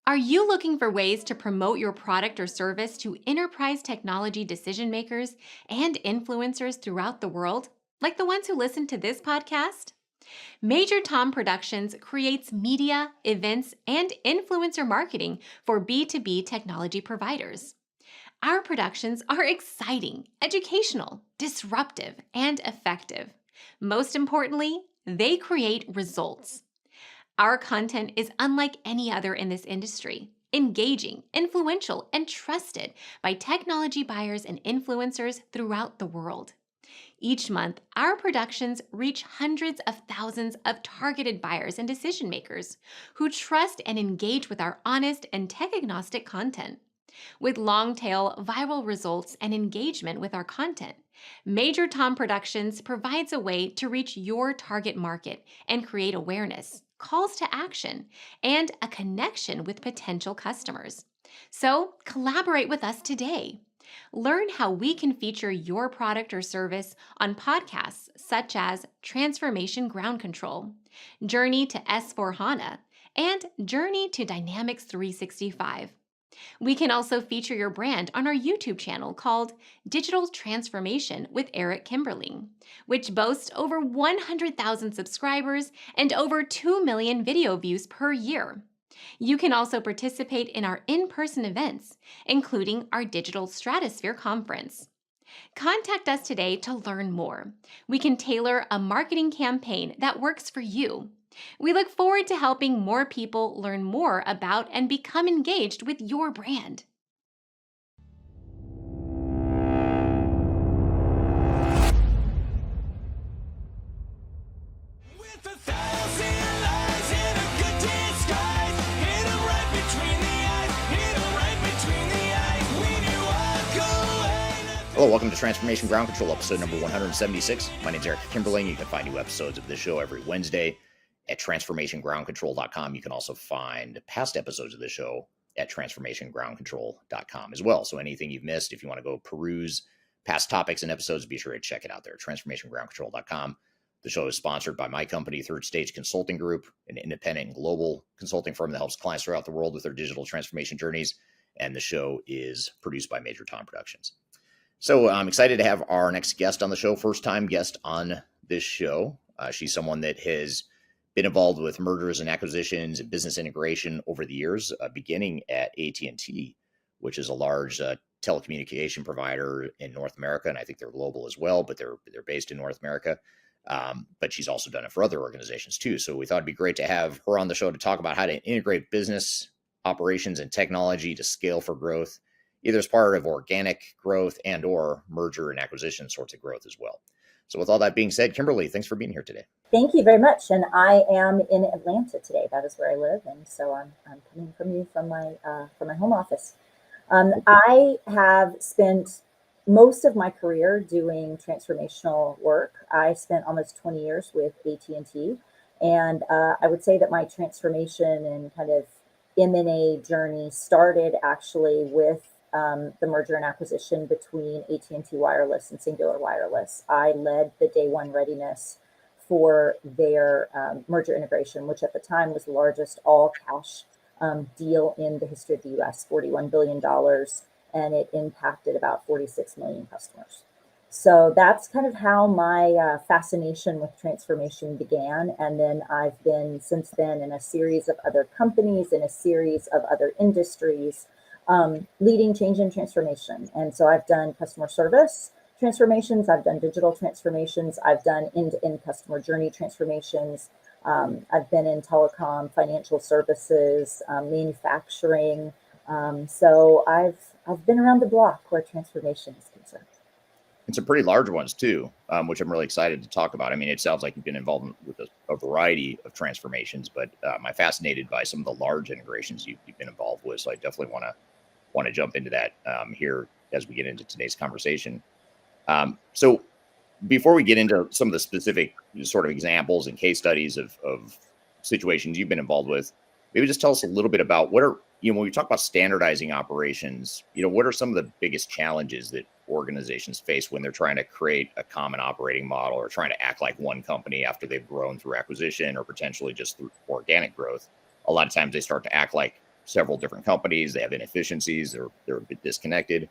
Are you looking for ways to promote your product or service to enterprise technology decision makers and influencers throughout the world, like the ones who listen to this podcast? Major Tom Productions creates media, events, and influencer marketing for B2B technology providers. Our productions are exciting, educational, disruptive, and effective. Most importantly, they create results. Our content is unlike any other in this industry, engaging, influential, and trusted by technology buyers and influencers throughout the world. Each month, our productions reach hundreds of thousands of targeted buyers and decision makers who trust and engage with our honest and tech-agnostic content. With long-tail viral results and engagement with our content, Major Tom Productions provides a way to reach your target market and create awareness, calls to action, and a connection with potential customers. So collaborate with us today. Learn how we can feature your product or service on podcasts such as Transformation Ground Control, Journey to S/4HANA, and Journey to Dynamics 365. We can also feature your brand on our YouTube channel called Digital Transformation with Kimberly, which boasts over 100,000 subscribers and over 2 million video views per year. You can also participate in our in-person events, including our Digital Stratosphere Conference. Contact us today to learn more. We can tailor a marketing campaign that works for you. We look forward to helping more people learn more about and become engaged with your brand. Hello, welcome to Transformation Ground Control, episode number 176. My name is Kimberly, and you can find new episodes of this show every Wednesday at transformationgroundcontrol.com. You can also find past episodes of the show at transformationgroundcontrol.com as well. So anything you've missed, if you want to go peruse past topics and episodes, be sure to check it out there, transformationgroundcontrol.com. The show is sponsored by my company, Third Stage Consulting Group, an independent and global consulting firm that helps clients throughout the world with their digital transformation journeys. And the show is produced by Major Tom Productions. So I'm excited to have our next guest on the show, first-time guest on this show. She's someone that has been involved with mergers and acquisitions and business integration over the years, beginning at AT&T, which is a large telecommunication provider in North America, and I think they're global as well, but they're based in North America. But she's also done it for other organizations too. So we thought it'd be great to have her on the show to talk about how to integrate business operations and technology to scale for growth, either as part of organic growth and or merger and acquisition sorts of growth as well. So with all that being said, Kimberly, thanks for being here today. Thank you very much. And I am in Atlanta today. That is where I live. And so I'm coming from you from my home office. I have spent most of my career doing transformational work. I spent almost 20 years with AT&T. And I would say that my transformation and kind of M&A journey started actually with the merger and acquisition between AT&T Wireless and Singular Wireless. I led the day one readiness for their merger integration, which at the time was the largest all-cash deal in the history of the U.S., $41 billion, and it impacted about 46 million customers. So that's kind of how my fascination with transformation began. And then I've been since then in a series of other companies, in a series of other industries, leading change and transformation. And so I've done customer service transformations, I've done digital transformations, I've done end-to-end customer journey transformations. I've been in telecom, financial services, manufacturing. So I've been around the block where transformation is concerned. And some pretty large ones too, which I'm really excited to talk about. I mean, it sounds like you've been involved with a variety of transformations, but I'm fascinated by some of the large integrations you've been involved with. So I definitely want to jump into that here as we get into today's conversation. So before we get into some of the specific sort of examples and case studies of situations you've been involved with, maybe just tell us a little bit about what are, when we talk about standardizing operations, what are some of the biggest challenges that organizations face when they're trying to create a common operating model or trying to act like one company after they've grown through acquisition or potentially just through organic growth? A lot of times they start to act like several different companies. They have inefficiencies. They're a bit disconnected,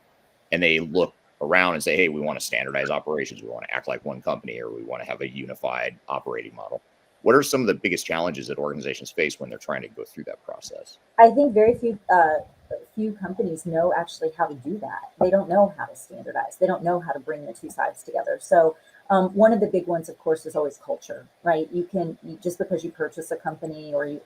and they look around and say, hey, we want to standardize operations. We want to act like one company, or we want to have a unified operating model. What are some of the biggest challenges that organizations face when they're trying to go through that process? I think very few companies know actually how to do that. They don't know how to standardize. They don't know how to bring the two sides together. So one of the big ones, of course, is always culture, right? You just because you purchase a company or you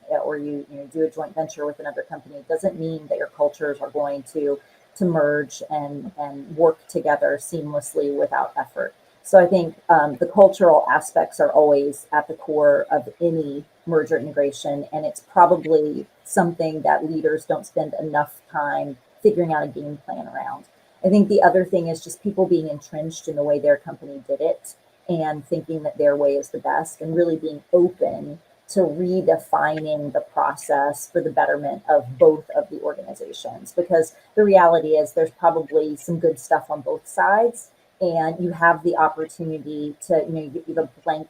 do a joint venture with another company doesn't mean that your cultures are going to merge and work together seamlessly without effort. So I think the cultural aspects are always at the core of any merger integration, and it's probably something that leaders don't spend enough time figuring out a game plan around. I think the other thing is just people being entrenched in the way their company did it and thinking that their way is the best, and really being open to redefining the process for the betterment of both of the organizations. Because the reality is there's probably some good stuff on both sides, and you have the opportunity to, you have a blank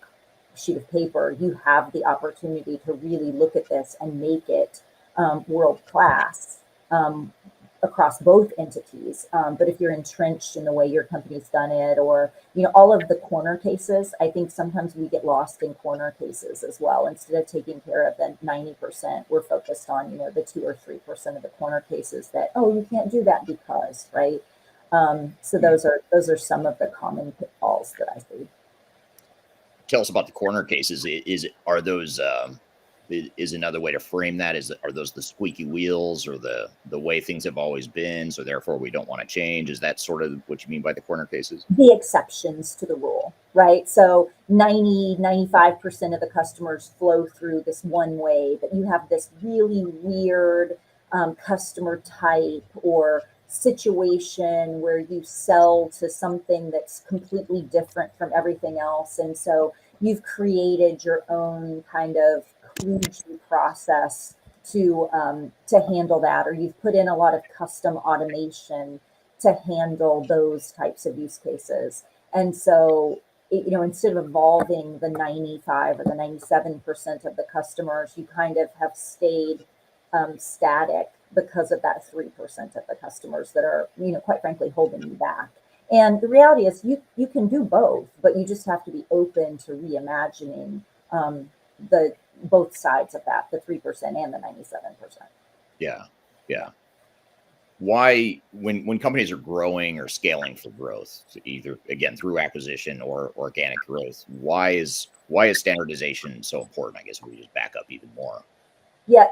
sheet of paper, you have the opportunity to really look at this and make it world class across both entities. But if you're entrenched in the way your company's done it, or all of the corner cases, I think sometimes we get lost in corner cases as well. Instead of taking care of the 90%, we're focused on the 2 or 3% of the corner cases that, oh, you can't do that because, right? So those are some of the common pitfalls that I see. Tell us about the corner cases. Are those is another way to frame that? Are those the squeaky wheels, or the way things have always been, so therefore we don't want to change? Is that sort of what you mean by the corner cases? The exceptions to the rule, right? So 95% of the customers flow through this one way, but you have this really weird customer type or situation where you sell to something that's completely different from everything else. And so you've created your own kind of kludgy process to handle that, or you've put in a lot of custom automation to handle those types of use cases. And so, instead of evolving the 95 or the 97% of the customers, you kind of have stayed static because of that 3% of the customers that are, quite frankly, holding you back. And the reality is you can do both, but you just have to be open to reimagining the both sides of that, the 3% and the 97%. Yeah. Why, when companies are growing or scaling for growth, either again through acquisition or organic growth, why is standardization so important? I guess if we just back up even more. Yeah,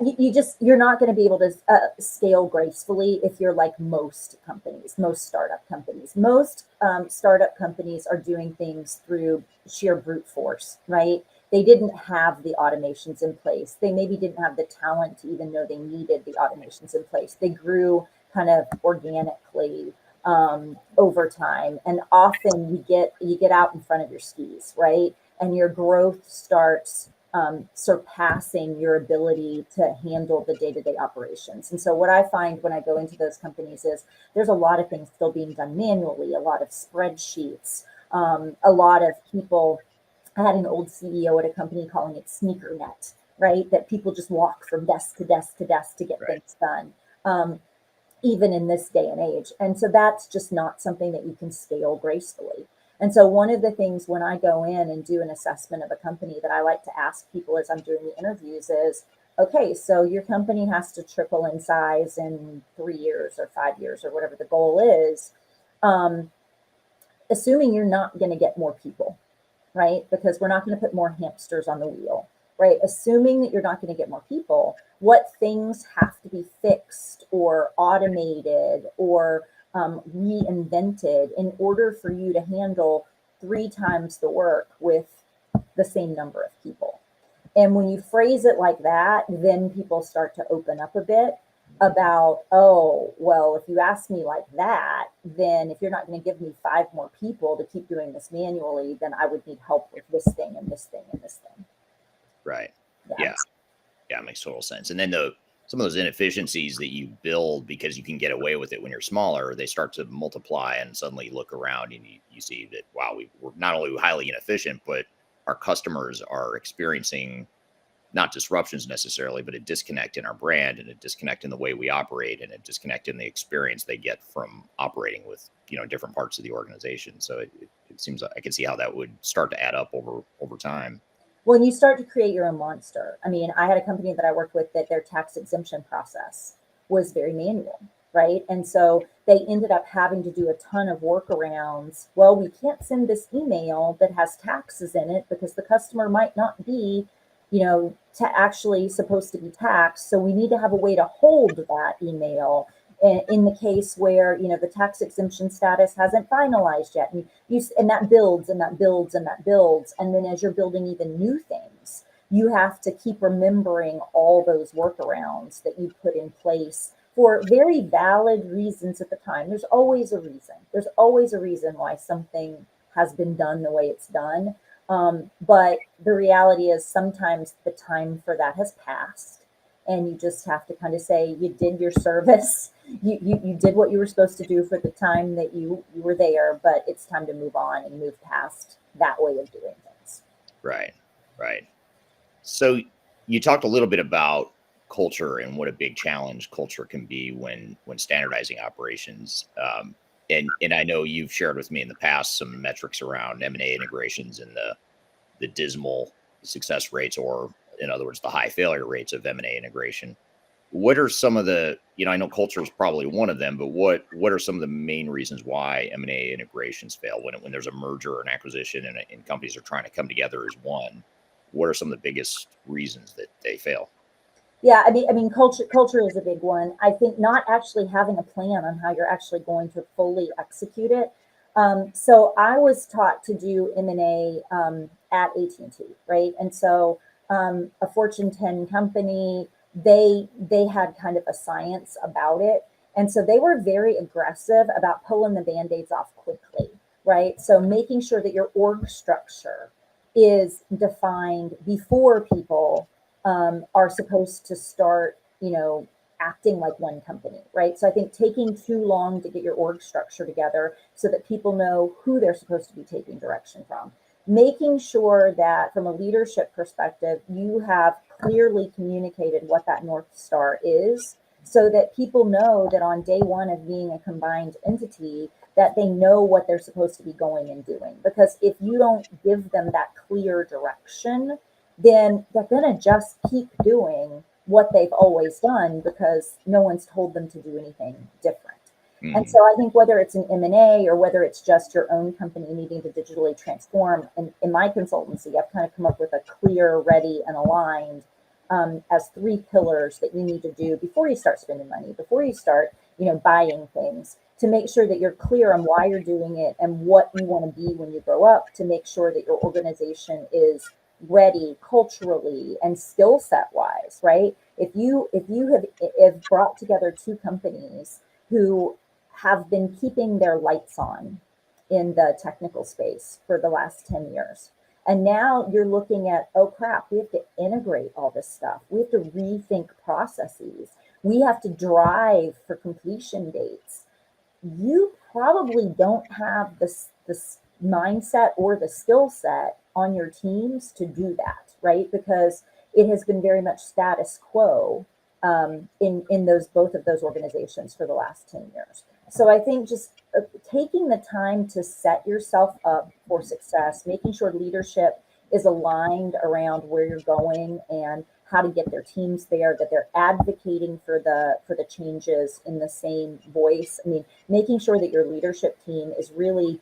you're not going to be able to scale gracefully if you're like most companies, most startup companies. Most startup companies are doing things through sheer brute force, right? They didn't have the automations in place. They maybe didn't have the talent to even know they needed the automations in place. They grew kind of organically over time, and often you get out in front of your skis, right? And your growth starts surpassing your ability to handle the day-to-day operations. And so what I find when I go into those companies is there's a lot of things still being done manually, a lot of spreadsheets, a lot of people. I had an old CEO at a company calling it sneaker net, right? That people just walk from desk to desk to desk to get things done, even in this day and age. And so that's just not something that you can scale gracefully. And so one of the things when I go in and do an assessment of a company that I like to ask people as I'm doing the interviews is, okay, so your company has to triple in size in 3 years or 5 years or whatever the goal is, assuming you're not going to get more people, right? Because we're not going to put more hamsters on the wheel, right? Assuming that you're not going to get more people, what things have to be fixed or automated or reinvented in order for you to handle 3 times the work with the same number of people? And when you phrase it like that, then people start to open up a bit about, oh, well, if you ask me like that, then if you're not going to give me 5 more people to keep doing this manually, then I would need help with this thing and this thing and this thing. Right. Yeah. It makes total sense. And then some of those inefficiencies that you build because you can get away with it when you're smaller, they start to multiply, and suddenly you look around and you see that, wow, we're not only highly inefficient, but our customers are experiencing not disruptions necessarily, but a disconnect in our brand and a disconnect in the way we operate and a disconnect in the experience they get from operating with, different parts of the organization. So it seems like I can see how that would start to add up over time. When you start to create your own monster. I mean, I had a company that I worked with that their tax exemption process was very manual, right? And so they ended up having to do a ton of workarounds. Well, we can't send this email that has taxes in it because the customer might not be, actually supposed to be taxed. So we need to have a way to hold that email in the case where, the tax exemption status hasn't finalized yet. And that builds and that builds and that builds. And then as you're building even new things, you have to keep remembering all those workarounds that you put in place for very valid reasons at the time. There's always a reason. There's always a reason why something has been done the way it's done. But the reality is sometimes the time for that has passed, and you just have to kind of say you did your service. You did what you were supposed to do for the time that you were there, but it's time to move on and move past that way of doing things. Right, right. So you talked a little bit about culture and what a big challenge culture can be when standardizing operations. And I know you've shared with me in the past some metrics around M&A integrations and the dismal success rates, or in other words, the high failure rates of M&A integration. What are some of the, I know culture is probably one of them, but what are some of the main reasons why M&A integrations fail when there's a merger or an acquisition and companies are trying to come together as one? What are some of the biggest reasons that they fail? Yeah, I mean, culture is a big one. I think not actually having a plan on how you're actually going to fully execute it. So I was taught to do M&A at AT&T, right? And so a Fortune 10 company, they had kind of a science about it. And so they were very aggressive about pulling the band-aids off quickly, right? So making sure that your org structure is defined before people are supposed to start, acting like one company, right? So I think taking too long to get your org structure together so that people know who they're supposed to be taking direction from. Making sure that from a leadership perspective, you have clearly communicated what that North Star is so that people know that on day one of being a combined entity, that they know what they're supposed to be going and doing. Because if you don't give them that clear direction, then they're going to just keep doing what they've always done because no one's told them to do anything different. Mm-hmm. And so I think whether it's an M&A or whether it's just your own company needing to digitally transform, and in my consultancy, I've kind of come up with a clear, ready, and aligned as 3 pillars that you need to do before you start spending money, before you start, buying things, to make sure that you're clear on why you're doing it and what you want to be when you grow up, to make sure that your organization is ready culturally and skill set wise, right? If you have brought together 2 companies who have been keeping their lights on in the technical space for the last 10 years, and now you're looking at, oh crap, we have to integrate all this stuff. We have to rethink processes. We have to drive for completion dates. You probably don't have this mindset or the skill set on your teams to do that, right? Because it has been very much status quo in both of those organizations for the last 10 years. So I think just taking the time to set yourself up for success, making sure leadership is aligned around where you're going and how to get their teams there, that they're advocating for the changes in the same voice. I mean, making sure that your leadership team is really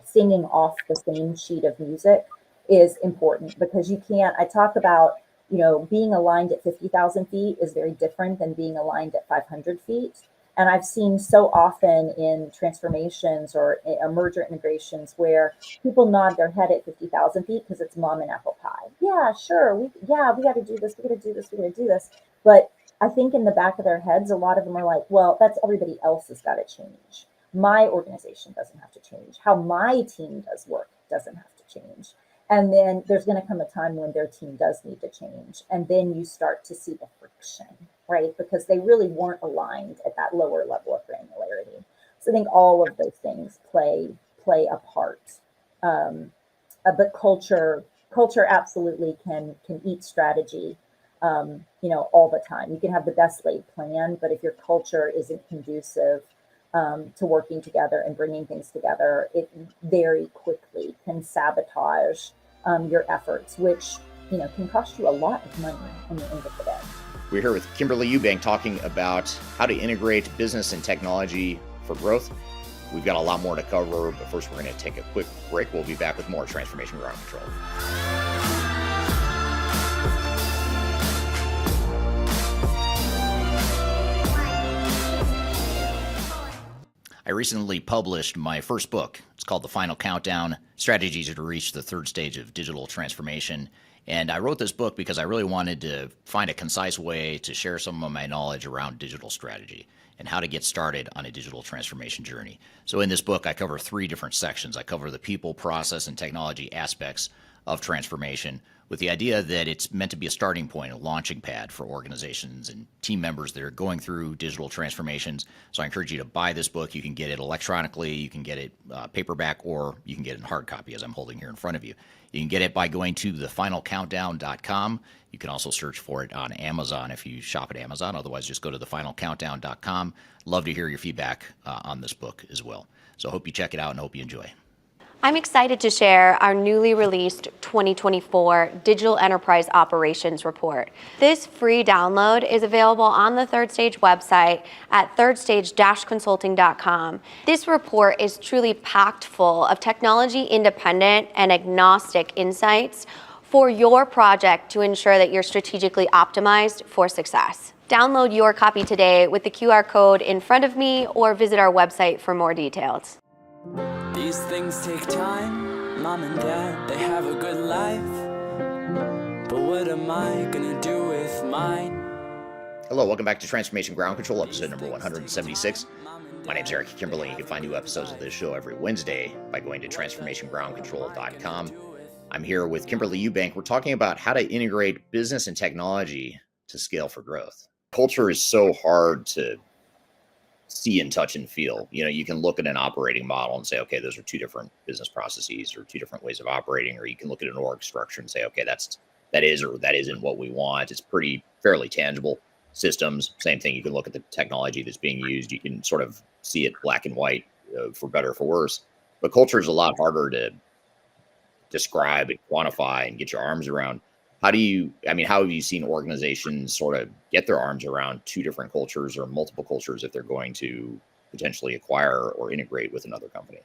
singing off the same sheet of music is important, because you can't, I talk about, being aligned at 50,000 feet is very different than being aligned at 500 feet. And I've seen so often in transformations or merger integrations where people nod their head at 50,000 feet because it's mom and apple pie. Yeah, sure. We got to do this. We got to do this. We got to do this. But I think in the back of their heads, a lot of them are like, well, that's everybody else has got to change. My organization doesn't have to change. How my team does work doesn't have to change. And then there's going to come a time when their team does need to change. And then you start to see the friction, right? Because they really weren't aligned at that lower level of granularity. So I think all of those things play a part. But culture absolutely can eat strategy, all the time. You can have the best laid plan, but if your culture isn't conducive to working together and bringing things together, it very quickly can sabotage your efforts, which can cost you a lot of money in the end of the day. We're here with Kimberly Eubank talking about how to integrate business and technology for growth. We've got a lot more to cover, but first we're going to take a quick break. We'll be back with more Transformation Ground Control. I recently published my first book. It's called The Final Countdown, Strategies to Reach the Third Stage of Digital Transformation. And I wrote this book because I really wanted to find a concise way to share some of my knowledge around digital strategy and how to get started on a digital transformation journey. So in this book, I cover 3 different sections. I cover the people, process, and technology aspects of transformation, with the idea that it's meant to be a starting point, a launching pad for organizations and team members that are going through digital transformations. So I encourage you to buy this book. You can get it electronically, you can get it paperback, or you can get it in hard copy, as I'm holding here in front of you. You can get it by going to thefinalcountdown.com. You can also search for it on Amazon if you shop at Amazon. Otherwise, just go to thefinalcountdown.com. Love to hear your feedback on this book as well. So I hope you check it out and hope you enjoy. I'm excited to share our newly released 2024 Digital Enterprise Operations Report. This free download is available on the Third Stage website at thirdstage-consulting.com. This report is truly packed full of technology-independent and agnostic insights for your project to ensure that you're strategically optimized for success. Download your copy today with the QR code in front of me or visit our website for more details. These things take time, mom and dad, they have a good life. But what am I gonna do with mine? Hello, welcome back to Transformation Ground Control, episode number 176. My name's Eric Kimberly. You can find new episodes of this show every Wednesday by going to transformationgroundcontrol.com. I'm here with Kimberly Eubank. We're talking about how to integrate business and technology to scale for growth. Culture is so hard to see and touch and feel. You know, you can look at an operating model and say, okay, those are two different business processes or two different ways of operating, or you can look at an org structure and say, okay, that is or that isn't what we want. It's fairly tangible. Systems, same thing. You can look at the technology that's being used. You can sort of see it black and white, for better or for worse. But culture is a lot harder to describe and quantify and get your arms around. How have you seen organizations sort of get their arms around two different cultures or multiple cultures if they're going to potentially acquire or integrate with another company?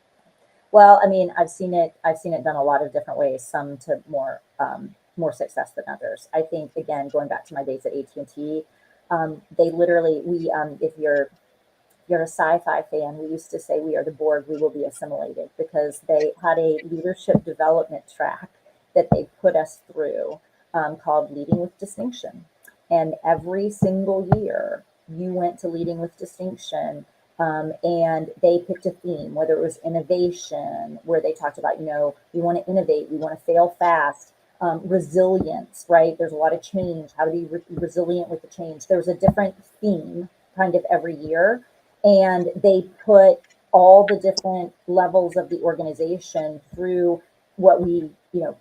Well, I mean, I've seen it done a lot of different ways, some to more success than others. I think, again, going back to my days at AT&T, they literally, if you're a sci-fi fan, we used to say we are the Borg, we will be assimilated, because they had a leadership development track that they put us through called Leading with Distinction. And every single year you went to Leading with Distinction, and they picked a theme, whether it was innovation, where they talked about, we want to innovate, we want to fail fast, resilience, right? There's a lot of change, how to be resilient with the change. There's a different theme kind of every year. And they put all the different levels of the organization through what we,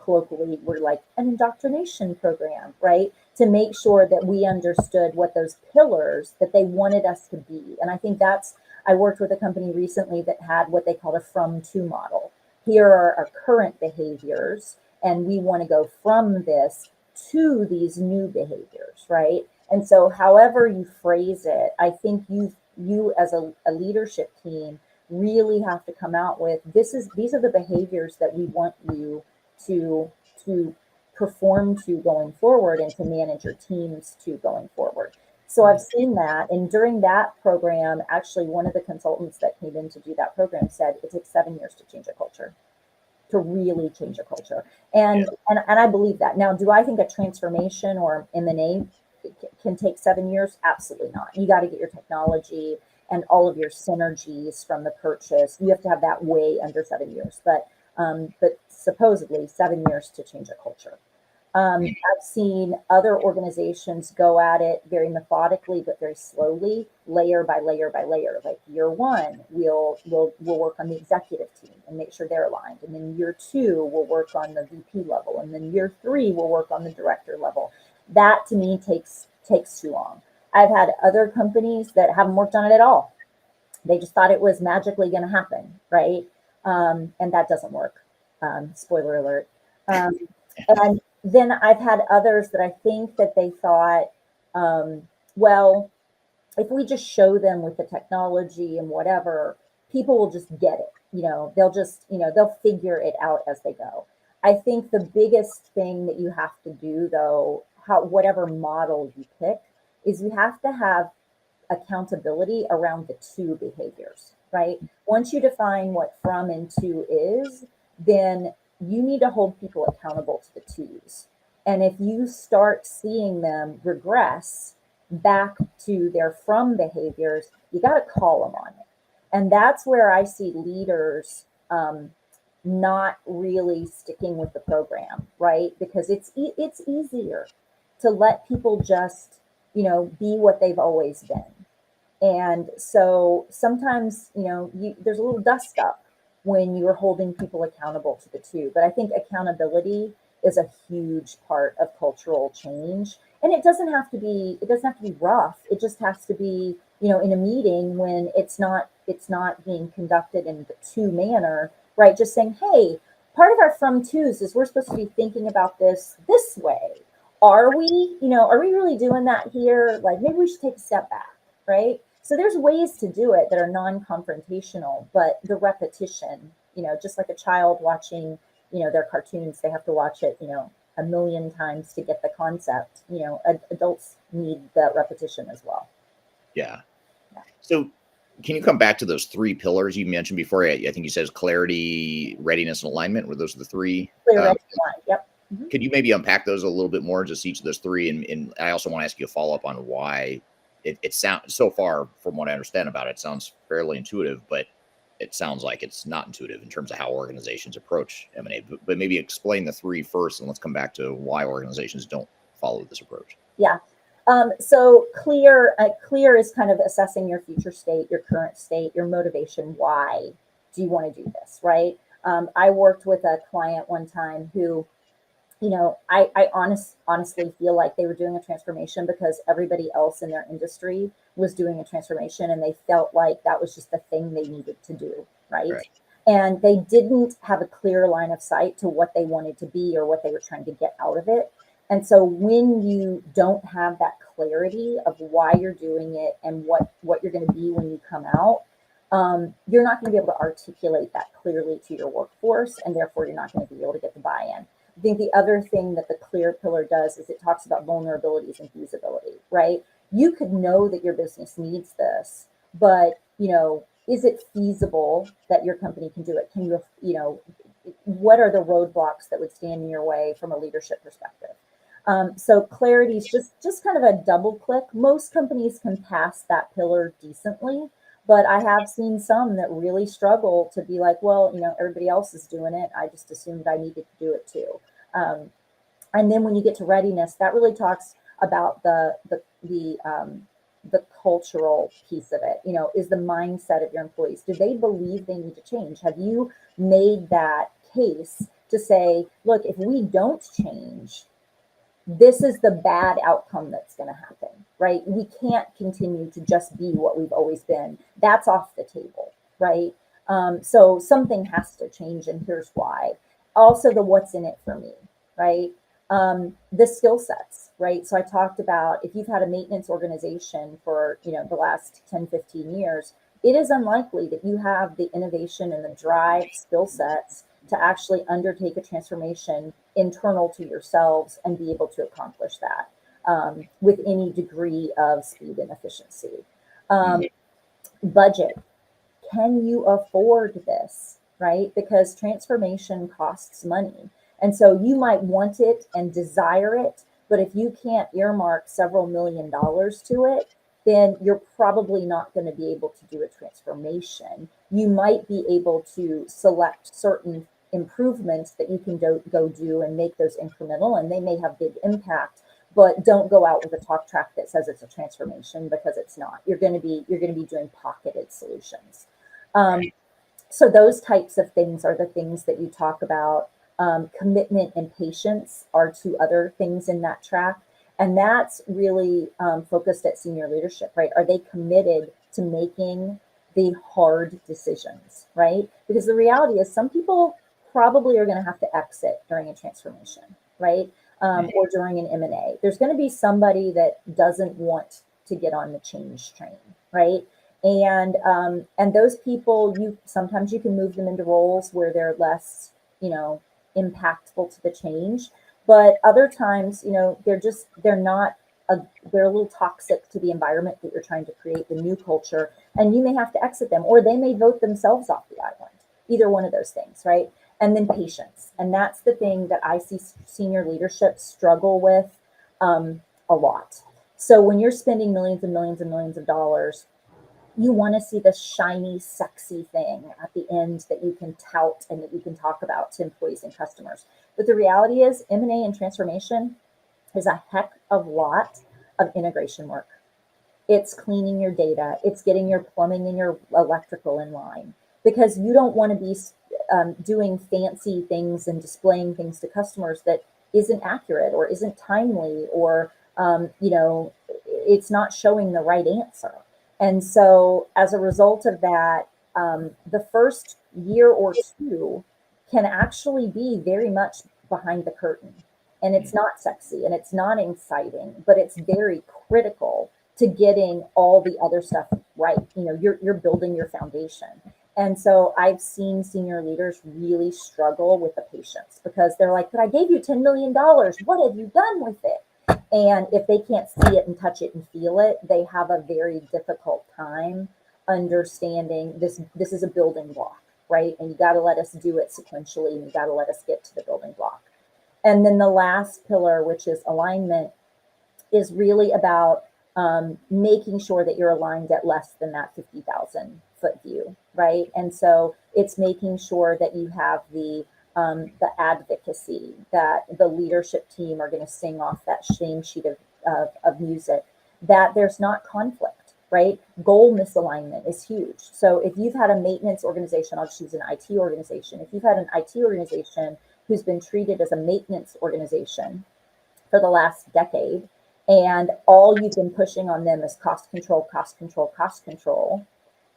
colloquially were like an indoctrination program, right? To make sure that we understood what those pillars that they wanted us to be. And I think I worked with a company recently that had what they called a from-to model. Here are our current behaviors, and we want to go from this to these new behaviors, right? And so however you phrase it, I think you as a leadership team really have to come out with, these are the behaviors that we want you to perform to going forward and to manage your teams to going forward. So I've seen that. And during that program, actually one of the consultants that came in to do that program said it takes 7 years to change a culture, to really change a culture. And I believe that. Now, do I think a transformation or M&A can take 7 years? Absolutely not. You got to get your technology and all of your synergies from the purchase. You have to have that way under 7 years, but supposedly 7 years to change a culture. I've seen other organizations go at it very methodically, but very slowly, layer by layer by layer. Like year one, we'll work on the executive team and make sure they're aligned. And then year two, we'll work on the VP level. And then year three, we'll work on the director level. That to me takes too long. I've had other companies that haven't worked on it at all. They just thought it was magically going to happen, right? And that doesn't work. Spoiler alert. And then I've had others that I think that they thought, well, if we just show them with the technology and whatever, people will just get it. They'll figure it out as they go. I think the biggest thing that you have to do, though, whatever model you pick, is you have to have accountability around the two behaviors, right? Once you define what from and to is, then you need to hold people accountable to the twos. And if you start seeing them regress back to their from behaviors, you got to call them on it. And that's where I see leaders not really sticking with the program, right? Because it's easier to let people just, be what they've always been. And so sometimes, there's a little dust up when you're holding people accountable to the two. But I think accountability is a huge part of cultural change. And it doesn't have to be rough. It just has to be, in a meeting when it's not being conducted in the two manner, right? Just saying, hey, part of our from twos is we're supposed to be thinking about this way. Are we really doing that here? Like maybe we should take a step back, right? So there's ways to do it that are non-confrontational, but the repetition, just like a child watching, their cartoons, they have to watch it, a million times to get the concept. Adults need that repetition as well. Yeah. So can you come back to those three pillars you mentioned before? I think you said clarity, readiness, and alignment. Were those the three? Clear, ready, aligned. Yep. Could you maybe unpack those a little bit more, just each of those three? And I also want to ask you a follow-up on why it sounds, so far from what I understand about it, sounds fairly intuitive, but it sounds like it's not intuitive in terms of how organizations approach M&A. But maybe explain the three first, and let's come back to why organizations don't follow this approach. Yeah. So clear is kind of assessing your future state, your current state, your motivation. Why do you want to do this, right? I worked with a client one time who, I honestly feel like they were doing a transformation because everybody else in their industry was doing a transformation, and they felt like that was just the thing they needed to do, right? And they didn't have a clear line of sight to what they wanted to be or what they were trying to get out of it. And so when you don't have that clarity of why you're doing it and what you're going to be when you come out, you're not going to be able to articulate that clearly to your workforce, and therefore you're not going to be able to get the buy-in. I think the other thing that the clear pillar does is it talks about vulnerabilities and feasibility, right? You could know that your business needs this, but, is it feasible that your company can do it? Can you, what are the roadblocks that would stand in your way from a leadership perspective? So clarity is just kind of a double click. Most companies can pass that pillar decently, but I have seen some that really struggle to be like, well, everybody else is doing it. I just assumed I needed to do it too. And then when you get to readiness, that really talks about the cultural piece of it. Is the mindset of your employees, do they believe they need to change? Have you made that case to say, look, if we don't change, this is the bad outcome that's going to happen, right? We can't continue to just be what we've always been. That's off the table, right? So something has to change, and here's why. Also, the what's in it for me, right? The skill sets, right? So I talked about if you've had a maintenance organization for, the last 10, 15 years, it is unlikely that you have the innovation and the drive skill sets to actually undertake a transformation internal to yourselves and be able to accomplish that with any degree of speed and efficiency. Budget. Can you afford this, right? Because transformation costs money. And so you might want it and desire it, but if you can't earmark several $1 million to it, then you're probably not going to be able to do a transformation. You might be able to select certain improvements that you can go do and make those incremental, and they may have big impact, but don't go out with a talk track that says it's a transformation, because it's not. You're going to be doing pocketed solutions. So those types of things are the things that you talk about. Commitment and patience are two other things in that track. And that's really focused at senior leadership, right? Are they committed to making the hard decisions, right? Because the reality is some people probably are going to have to exit during a transformation, right? Or during an M&A. There's going to be somebody that doesn't want to get on the change train, right? And those people, sometimes you can move them into roles where they're less, impactful to the change. But other times, they're a little toxic to the environment that you're trying to create, the new culture, and you may have to exit them, or they may vote themselves off the island. Either one of those things, right? And then patience. And that's the thing that I see senior leadership struggle with a lot. So when you're spending millions and millions and millions of dollars, you want to see the shiny, sexy thing at the end that you can tout and that you can talk about to employees and customers. But the reality is M&A and transformation is a heck of a lot of integration work. It's cleaning your data. It's getting your plumbing and your electrical in line, because you don't want to be doing fancy things and displaying things to customers that isn't accurate or isn't timely, or it's not showing the right answer. And so as a result of that, the first year or two can actually be very much behind the curtain. And it's not sexy and it's not exciting, but it's very critical to getting all the other stuff right. You're building your foundation. And so I've seen senior leaders really struggle with the patience, because they're like, but I gave you $10 million. What have you done with it? And if they can't see it and touch it and feel it, they have a very difficult time understanding this is a building block, right? And you got to let us do it sequentially, and you got to let us get to the building block. And then the last pillar, which is alignment, is really about making sure that you're aligned at less than that 50,000 foot view, right? And so it's making sure that you have the advocacy, that the leadership team are going to sing off that same sheet of music, that there's not conflict, right? Goal misalignment is huge. So if you've had a maintenance organization, I'll just use an IT organization. If you've had an IT organization who's been treated as a maintenance organization for the last decade, and all you've been pushing on them is cost control, cost control, cost control,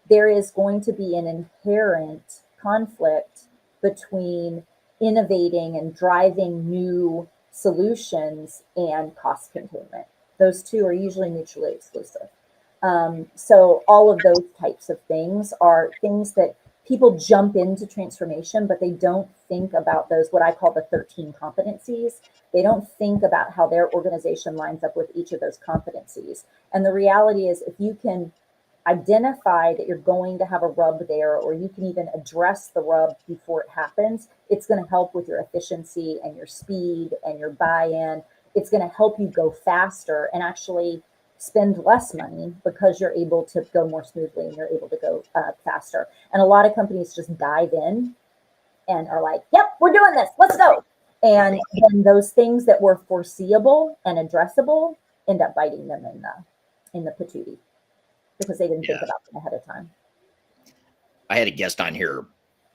there is going to be an inherent conflict between innovating and driving new solutions and cost containment. Those two are usually mutually exclusive. So all of those types of things are things that people jump into transformation, but they don't think about those, what I call the 13 competencies. They don't think about how their organization lines up with each of those competencies. And the reality is, if you can identify that you're going to have a rub there, or you can even address the rub before it happens, it's going to help with your efficiency and your speed and your buy-in. It's going to help you go faster and actually spend less money, because you're able to go more smoothly and you're able to go faster. And a lot of companies just dive in and are like, yep, we're doing this, let's go. And then those things that were foreseeable and addressable end up biting them in the patootie, because they didn't think about them ahead of time. I had a guest on here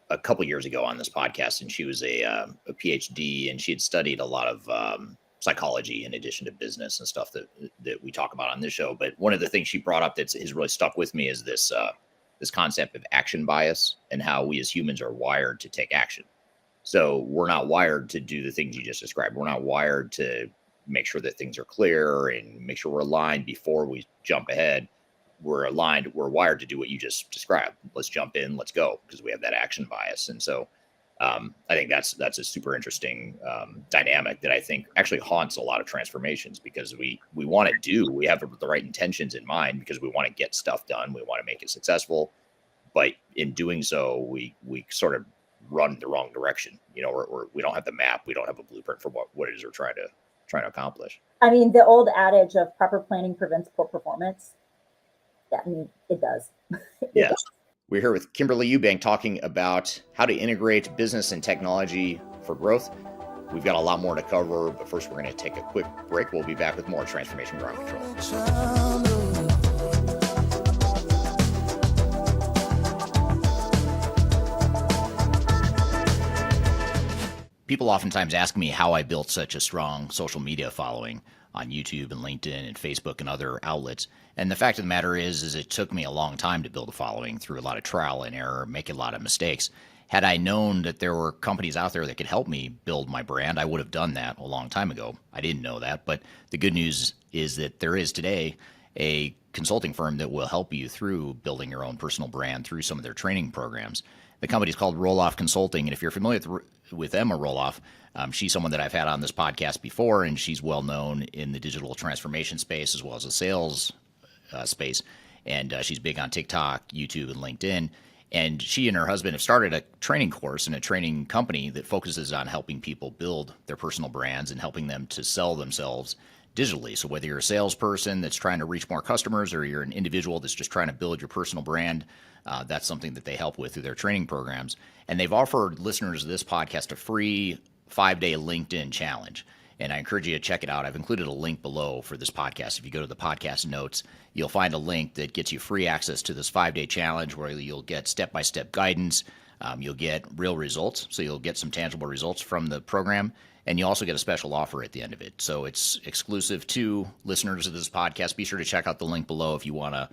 a couple years ago on this podcast, and she was a PhD, and she had studied a lot of psychology in addition to business and stuff that we talk about on this show. But one of the things she brought up that has really stuck with me is this concept of action bias, and how we as humans are wired to take action. So we're not wired to do the things you just described. We're not wired to make sure that things are clear and make sure we're aligned before we jump ahead. We're wired to do what you just described. Let's jump in, let's go, because we have that action bias. And so I think that's a super interesting dynamic that I think actually haunts a lot of transformations, because we want to we have the right intentions in mind, because we want to get stuff done. We want to make it successful. But in doing so, we sort of run the wrong direction. Or we don't have the map. We don't have a blueprint for what it is we're trying to accomplish. I mean, the old adage of proper planning prevents poor performance. Yeah, I mean, it does. Yes. We're here with Kimberly Eubank talking about how to integrate business and technology for growth. We've got a lot more to cover, but first we're going to take a quick break. We'll be back with more Transformation Ground Control. People oftentimes ask me how I built such a strong social media following on YouTube and LinkedIn and Facebook and other outlets. And the fact of the matter is it took me a long time to build a following through a lot of trial and error, making a lot of mistakes. Had I known that there were companies out there that could help me build my brand, I would have done that a long time ago. I didn't know that, but the good news is that there is today a consulting firm that will help you through building your own personal brand through some of their training programs. The company is called Roloff Consulting, and if you're familiar with Emma Roloff, she's someone that I've had on this podcast before, and she's well known in the digital transformation space as well as the sales space, and she's big on TikTok, YouTube, and LinkedIn. And she and her husband have started a training course and a training company that focuses on helping people build their personal brands and helping them to sell themselves digitally. So whether you're a salesperson that's trying to reach more customers or you're an individual that's just trying to build your personal brand, that's something that they help with through their training programs. And they've offered listeners of this podcast a free 5-day LinkedIn challenge. And I encourage you to check it out. I've included a link below for this podcast. If you go to the podcast notes, you'll find a link that gets you free access to this 5-day challenge where you'll get step-by-step guidance. You'll get real results. So you'll get some tangible results from the program. And you also get a special offer at the end of it. So it's exclusive to listeners of this podcast. Be sure to check out the link below if you want to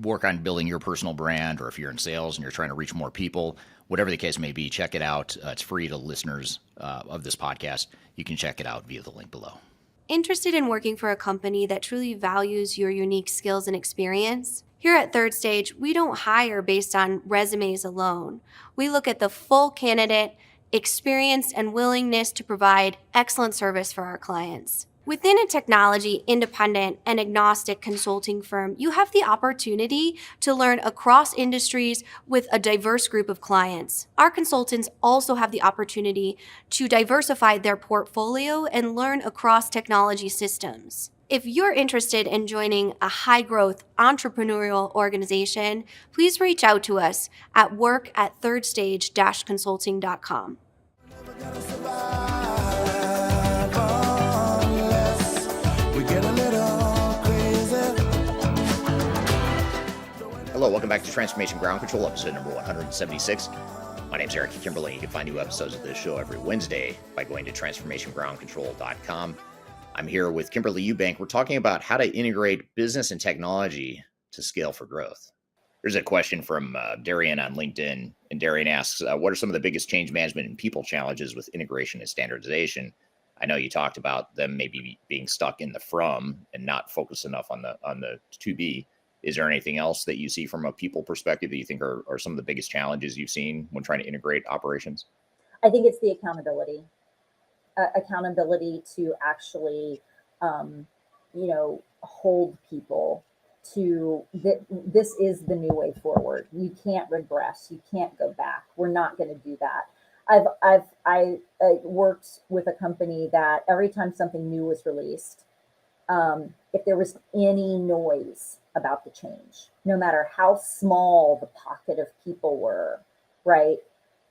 work on building your personal brand, or if you're in sales and you're trying to reach more people. Whatever the case may be, check it out. It's free to listeners of this podcast. You can check it out via the link below. Interested in working for a company that truly values your unique skills and experience? Here at Third Stage, we don't hire based on resumes alone. We look at the full candidate, experience, and willingness to provide excellent service for our clients. Within a technology independent and agnostic consulting firm, you have the opportunity to learn across industries with a diverse group of clients. Our consultants also have the opportunity to diversify their portfolio and learn across technology systems. If you're interested in joining a high-growth entrepreneurial organization, please reach out to us at work@thirdstage-consulting.com. Hello, welcome back to Transformation Ground Control, episode number 176. My name's Eric Kimberly. You can find new episodes of this show every Wednesday by going to transformationgroundcontrol.com. I'm here with Kimberly Eubank. We're talking about how to integrate business and technology to scale for growth. There's a question from Darian on LinkedIn, and Darian asks, what are some of the biggest change management and people challenges with integration and standardization? I know you talked about them maybe being stuck in the from and not focused enough on the to be. Is there anything else that you see from a people perspective that you think are some of the biggest challenges you've seen when trying to integrate operations? I think it's the accountability. Accountability to actually, hold people to this is the new way forward. You can't regress. You can't go back. We're not going to do that. I worked with a company that every time something new was released, if there was any noise about the change, no matter how small the pocket of people were, right?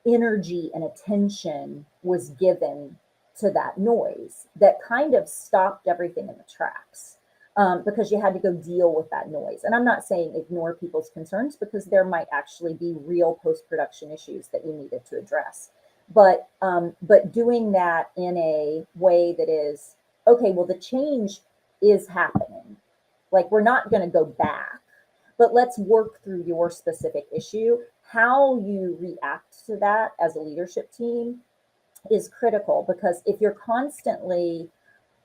Energy and attention was given to that noise that kind of stopped everything in the tracks, because you had to go deal with that noise. And I'm not saying ignore people's concerns, because there might actually be real post-production issues that you needed to address. But doing that in a way that is, okay, well, the change is happening. Like, we're not going to go back, but let's work through your specific issue. How you react to that as a leadership team is critical, because if you're constantly,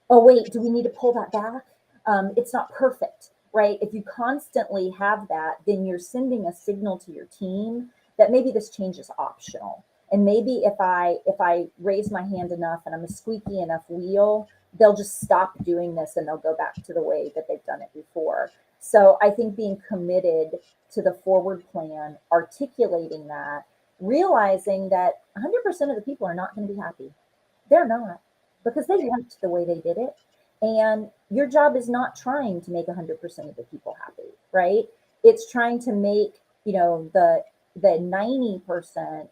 oh, wait, do we need to pull that back? It's not perfect, right? If you constantly have that, then you're sending a signal to your team that maybe this change is optional. And maybe if I raise my hand enough and I'm a squeaky enough wheel, they'll just stop doing this and they'll go back to the way that they've done it before. So I think being committed to the forward plan, articulating that, realizing that 100% of the people are not going to be happy. They're not, because they liked the way they did it. And your job is not trying to make 100% of the people happy, right? It's trying to make, the 90%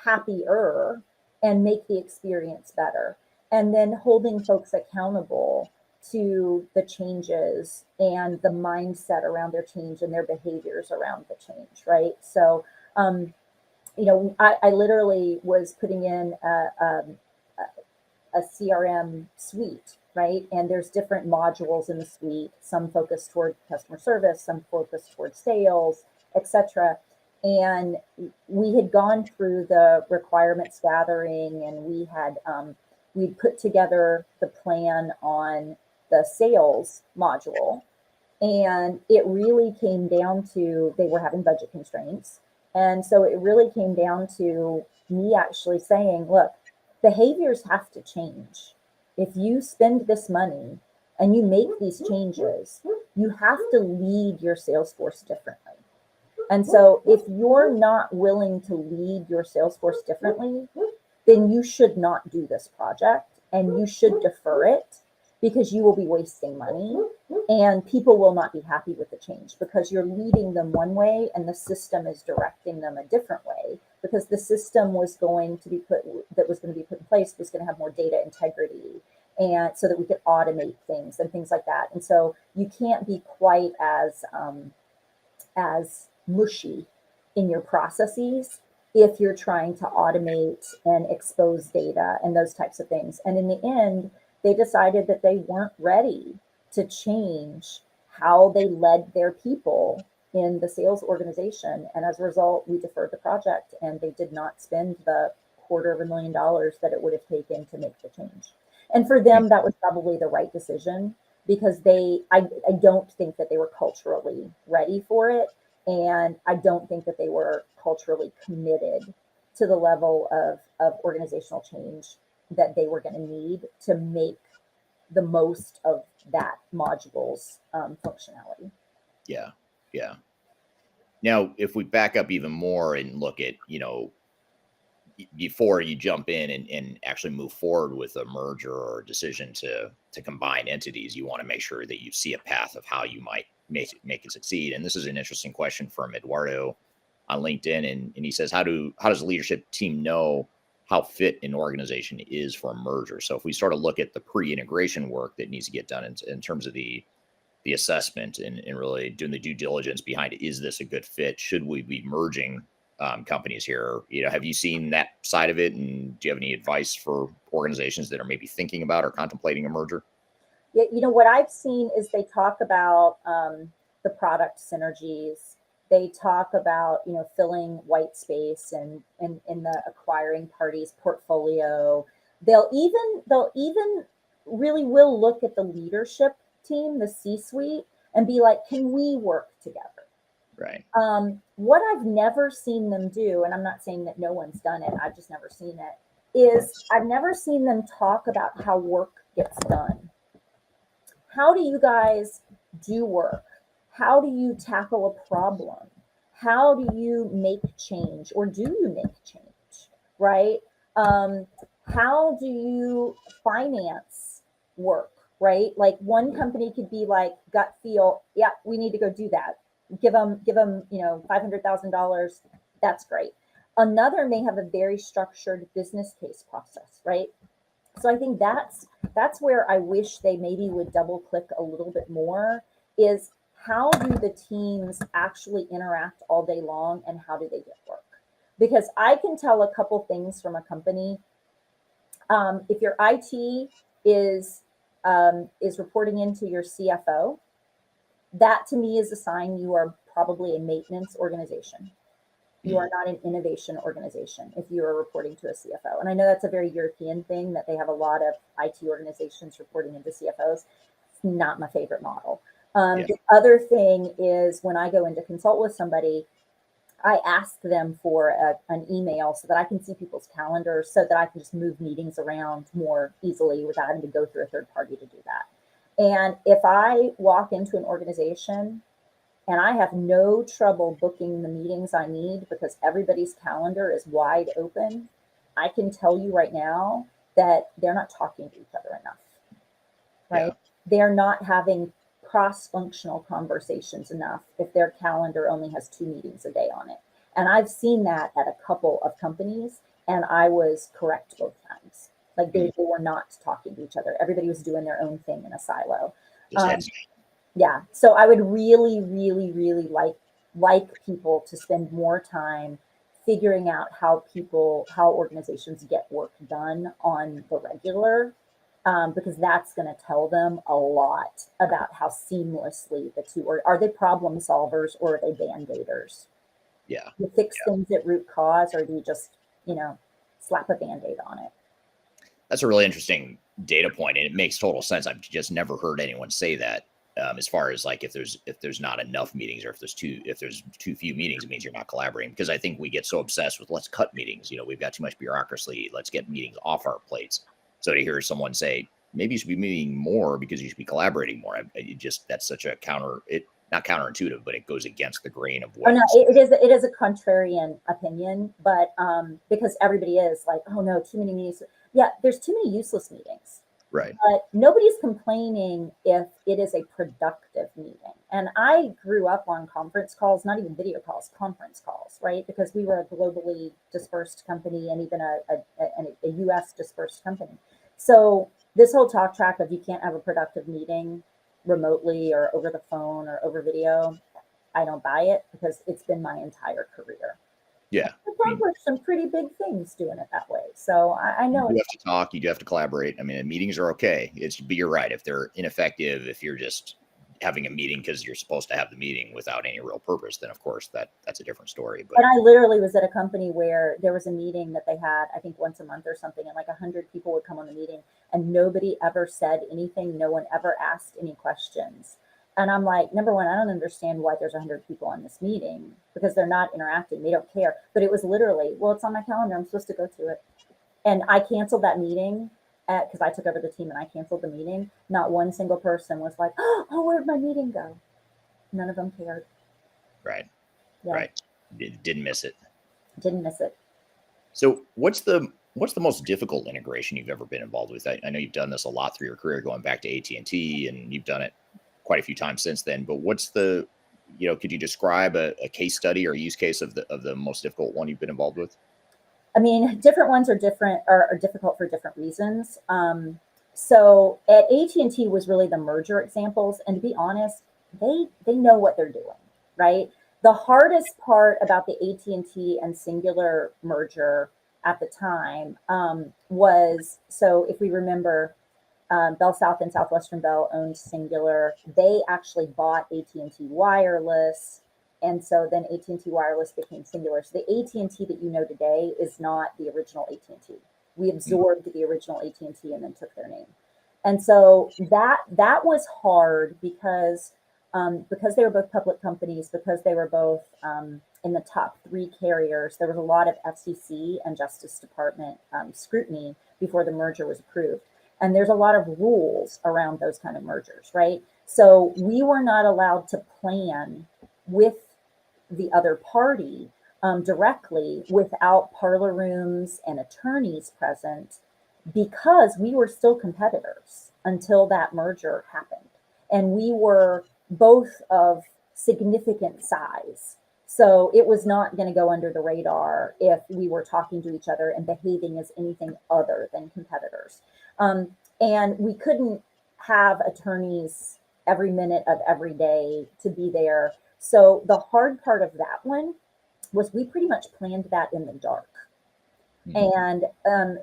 happier and make the experience better. And then holding folks accountable to the changes and the mindset around their change and their behaviors around the change, right? So, I literally was putting in a CRM suite, right? And there's different modules in the suite, some focused toward customer service, some focused toward sales, etc. And we had gone through the requirements gathering, and we'd put together the plan on the sales module. And it really came down to, they were having budget constraints. And so it really came down to me actually saying, look, behaviors have to change. If you spend this money and you make these changes, you have to lead your sales force differently. And so if you're not willing to lead your sales force differently, then you should not do this project and you should defer it. because you will be wasting money and people will not be happy with the change because you're leading them one way and the system is directing them a different way, because the system was going to be put in place was going to have more data integrity, and so that we could automate things and things like that. And so you can't be quite as mushy in your processes if you're trying to automate and expose data and those types of things. And in the end, they decided that they weren't ready to change how they led their people in the sales organization. And as a result, we deferred the project and they did not spend the $250,000 that it would have taken to make the change. And for them, that was probably the right decision, because I don't think that they were culturally ready for it. And I don't think that they were culturally committed to the level of organizational change that they were going to need to make the most of that module's functionality. Yeah. Yeah. Now, if we back up even more and look at, before you jump in and actually move forward with a merger or a decision to combine entities, you want to make sure that you see a path of how you might make it succeed. And this is an interesting question from Eduardo on LinkedIn. And he says, how does the leadership team know how fit an organization is for a merger? So if we sort of look at the pre-integration work that needs to get done in terms of the assessment and really doing the due diligence behind it, is this a good fit? Should we be merging companies here? Have you seen that side of it? And do you have any advice for organizations that are maybe thinking about or contemplating a merger? Yeah, what I've seen is they talk about the product synergies. They talk about, filling white space and in the acquiring party's portfolio. They'll even really will look at the leadership team, the C-suite, and be like, can we work together? Right. What I've never seen them do, and I'm not saying that no one's done it, I've just never seen it, is I've never seen them talk about how work gets done. How do you guys do work? How do you tackle a problem? How do you make change, or do you make change, right? How do you finance work, right? Like one company could be like gut feel, yeah, we need to go do that. Give them, $500,000. That's great. Another may have a very structured business case process, right? So I think that's where I wish they maybe would double click a little bit more, is how do the teams actually interact all day long and how do they get work? Because I can tell a couple things from a company. If your IT is reporting into your CFO, that to me is a sign you are probably a maintenance organization. You are not an innovation organization if you are reporting to a CFO. And I know that's a very European thing, that they have a lot of IT organizations reporting into CFOs. It's not my favorite model. The other thing is, when I go in to consult with somebody, I ask them for an email so that I can see people's calendars, so that I can just move meetings around more easily without having to go through a third party to do that. And if I walk into an organization and I have no trouble booking the meetings I need because everybody's calendar is wide open, I can tell you right now that they're not talking to each other enough, right? Yeah. They're not having cross-functional conversations enough if their calendar only has 2 meetings a day on it. And I've seen that at a couple of companies, and I was correct both times. Like they were not talking to each other. Everybody was doing their own thing in a silo. Yeah. So I would really, really, really like people to spend more time figuring out how organizations get work done on the regular, because that's going to tell them a lot about how seamlessly the two are they problem solvers or are they band-aiders? Yeah. You fix things at root cause, or do you just, slap a band-aid on it? That's a really interesting data point, and it makes total sense. I've just never heard anyone say that. As far as like if there's not enough meetings, or if there's too few meetings, it means you're not collaborating. Because I think we get so obsessed with let's cut meetings. We've got too much bureaucracy. Let's get meetings off our plates. So to hear someone say maybe you should be meeting more because you should be collaborating more, that's such a not counterintuitive, but it goes against the grain of what. Oh no, it is a contrarian opinion, but because everybody is like, oh no, too many meetings. Yeah, there's too many useless meetings. Right. But nobody's complaining if it is a productive meeting. And I grew up on conference calls, not even video calls, conference calls, right? Because we were a globally dispersed company and even a US dispersed company. So this whole talk track of you can't have a productive meeting remotely or over the phone or over video, I don't buy it because it's been my entire career. Yeah. Accomplished some pretty big things doing it that way. So I know you have to talk, you do have to collaborate. I mean, meetings are okay. But you're right. If they're ineffective, if you're just having a meeting because you're supposed to have the meeting without any real purpose, then of course that's a different story. But and I literally was at a company where there was a meeting that they had, I think once a month or something, and like 100 people would come on the meeting and nobody ever said anything. No one ever asked any questions. And I'm like, number one, I don't understand why there's 100 people on this meeting because they're not interacting. They don't care. But it was literally, well, it's on my calendar. I'm supposed to go to it. And I canceled that meeting because I took over the team and I canceled the meeting. Not one single person was like, oh, where'd my meeting go? None of them cared. Right. Yeah. Right. Didn't miss it. Didn't miss it. So what's the most difficult integration you've ever been involved with? I know you've done this a lot through your career, going back to AT&T, and you've done it quite a few times since then. But what's the, could you describe a case study or a use case of the most difficult one you've been involved with? I mean, different ones are different are difficult for different reasons. So at AT&T was really the merger examples, and to be honest, they know what they're doing, right? The hardest part about the AT&T and Singular merger at the time was, so if we remember, Bell South and Southwestern Bell owned Singular. They actually bought AT&T Wireless, and so then AT&T Wireless became Singular. So the AT&T that you know today is not the original AT&T. We absorbed the original AT&T and then took their name. And so that was hard because they were both public companies, because they were both in the top 3 carriers. There was a lot of FCC and Justice Department scrutiny before the merger was approved. And there's a lot of rules around those kind of mergers, right? So we were not allowed to plan with the other party directly without parlor rooms and attorneys present, because we were still competitors until that merger happened. And we were both of significant size. So it was not going to go under the radar if we were talking to each other and behaving as anything other than competitors. And we couldn't have attorneys every minute of every day to be there. So the hard part of that one was we pretty much planned that in the dark. And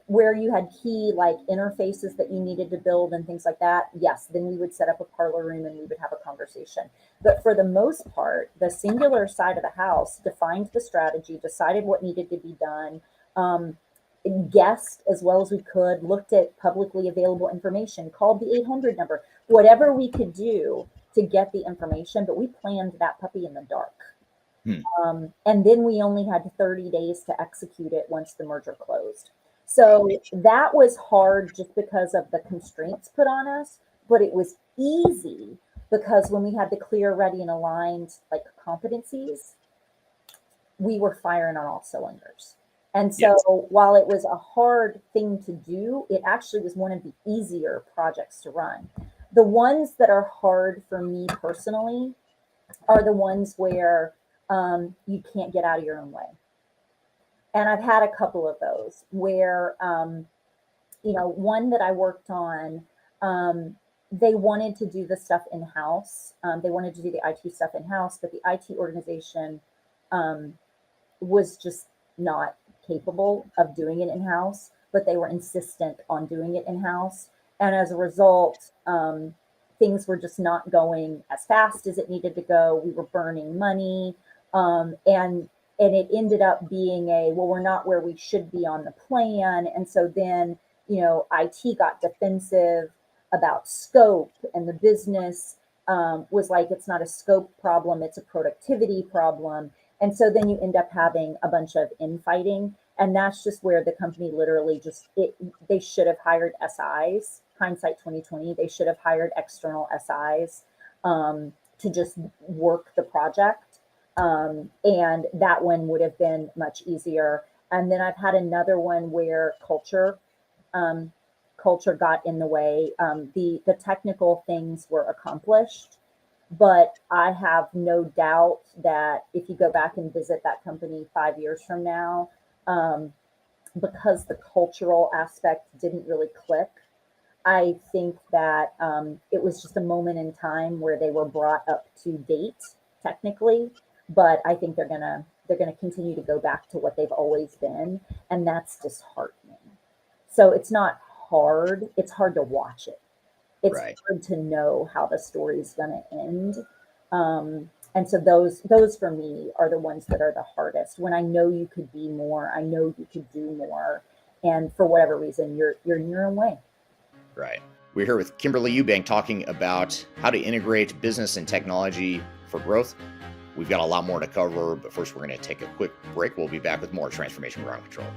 where you had key like interfaces that you needed to build and things like that, yes, then we would set up a parlor room and we would have a conversation. But for the most part, the Singular side of the house defined the strategy, decided what needed to be done, guessed as well as we could, looked at publicly available information, called the 800 number, whatever we could do to get the information, but we planned that puppy in the dark. And then we only had 30 days to execute it once the merger closed. So that was hard just because of the constraints put on us, but it was easy because when we had the clear, ready, and aligned like competencies, we were firing on all cylinders. And so while it was a hard thing to do, it actually was one of the easier projects to run. The ones that are hard for me personally are the ones where you can't get out of your own way. And I've had a couple of those where, one that I worked on, they wanted to do the stuff in-house. They wanted to do the IT stuff in-house, but the IT organization was just not capable of doing it in-house, but they were insistent on doing it in-house. And as a result, things were just not going as fast as it needed to go. We were burning money. And it ended up being we're not where we should be on the plan. And so then, IT got defensive about scope, and the business was like, it's not a scope problem, it's a productivity problem. And so then you end up having a bunch of infighting. And that's just where the company literally they should have hired SIs, hindsight 2020, they should have hired external SIs to just work the project. And that one would have been much easier. And then I've had another one where culture culture got in the way. The technical things were accomplished, but I have no doubt that if you go back and visit that company 5 years from now, because the cultural aspect didn't really click, I think that it was just a moment in time where they were brought up to date technically, but I think they're gonna continue to go back to what they've always been, and that's disheartening. So it's not hard; it's hard to watch it. It's Right. hard to know how the story's gonna end. And so those for me are the ones that are the hardest. When I know you could be more, I know you could do more, and for whatever reason, you're in your own way. Right. We're here with Kimberly Eubank talking about how to integrate business and technology for growth. We've got a lot more to cover, but first we're going to take a quick break. We'll be back with more Transformation Ground Control.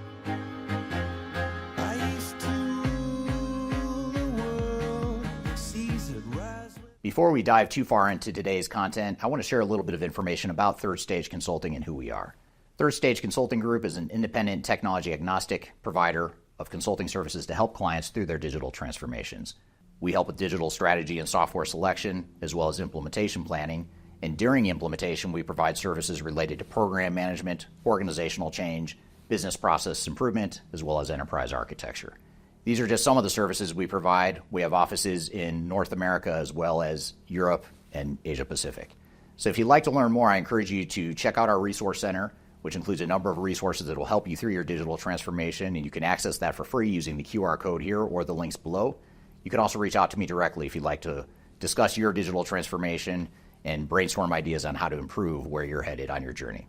Before we dive too far into today's content, I want to share a little bit of information about Third Stage Consulting and who we are. Third Stage Consulting Group is an independent technology agnostic provider of consulting services to help clients through their digital transformations. We help with digital strategy and software selection, as well as implementation planning. And during implementation, we provide services related to program management, organizational change, business process improvement, as well as enterprise architecture. These are just some of the services we provide. We have offices in North America as well as Europe and Asia Pacific. So if you'd like to learn more, I encourage you to check out our resource center, which includes a number of resources that will help you through your digital transformation, and you can access that for free using the QR code here or the links below. You can also reach out to me directly if you'd like to discuss your digital transformation and brainstorm ideas on how to improve where you're headed on your journey.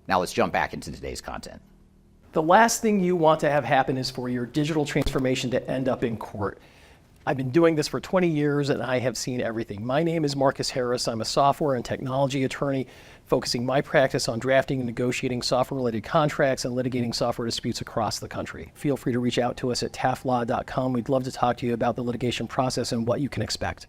Now let's jump back into today's content. The last thing you want to have happen is for your digital transformation to end up in court. I've been doing this for 20 years and I have seen everything. My name is Marcus Harris. I'm a software and technology attorney focusing my practice on drafting and negotiating software-related contracts and litigating software disputes across the country. Feel free to reach out to us at taftlaw.com. We'd love to talk to you about the litigation process and what you can expect.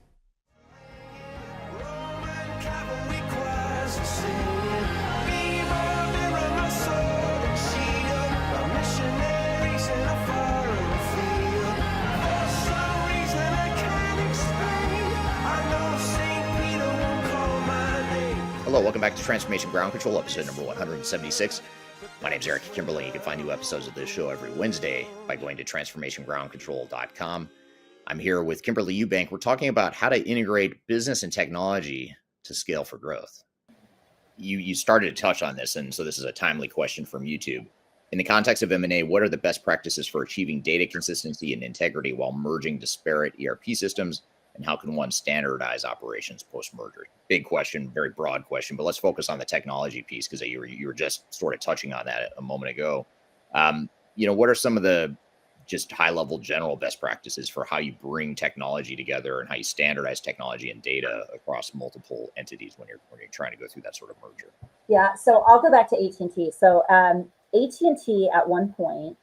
Hello, welcome back to Transformation Ground Control, episode number 176. My name's Eric Kimberly. You can find new episodes of this show every Wednesday by going to transformationgroundcontrol.com. I'm here with Kimberly Eubank. We're talking about how to integrate business and technology to scale for growth. You started to touch on this, and so this is a timely question from YouTube. In the context of M&A, what are the best practices for achieving data consistency and integrity while merging disparate ERP systems? And how can one standardize operations post-merger? Big question, very broad question, but let's focus on the technology piece because you were just sort of touching on that a moment ago. What are some of the just high-level general best practices for how you bring technology together and how you standardize technology and data across multiple entities when you're trying to go through that sort of merger? Yeah, so I'll go back to AT&T. So AT&T at one point,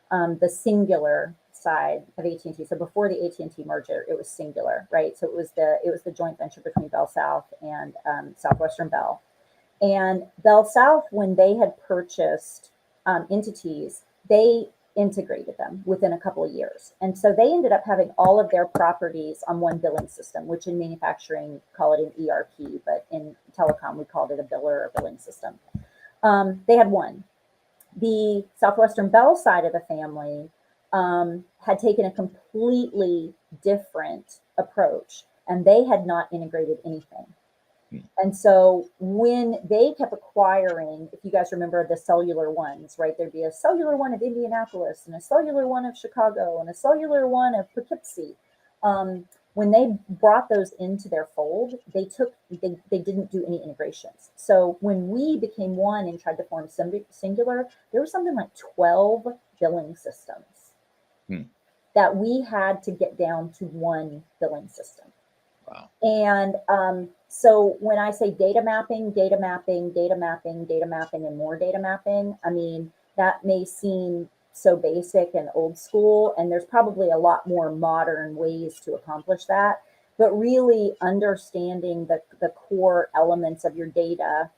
the singular side of AT&T. So before the AT&T merger, it was singular, right? So it was the joint venture between Bell South and Southwestern Bell. And Bell South, when they had purchased entities, they integrated them within a couple of years. And so they ended up having all of their properties on one billing system, which in manufacturing call it an ERP, but in telecom, we called it a biller or billing system. They had one. The Southwestern Bell side of the family had taken a completely different approach, and they had not integrated anything. And so when they kept acquiring, if you guys remember the cellular ones, right? There'd be a cellular one of Indianapolis and a cellular one of Chicago and a cellular one of Poughkeepsie. When they brought those into their fold, they didn't do any integrations. So when we became one and tried to form singular, there was something like 12 billing systems that we had to get down to one billing system. Wow. And so when I say data mapping, and more data mapping, I mean, that may seem so basic and old school, and there's probably a lot more modern ways to accomplish that. But really understanding the core elements of your data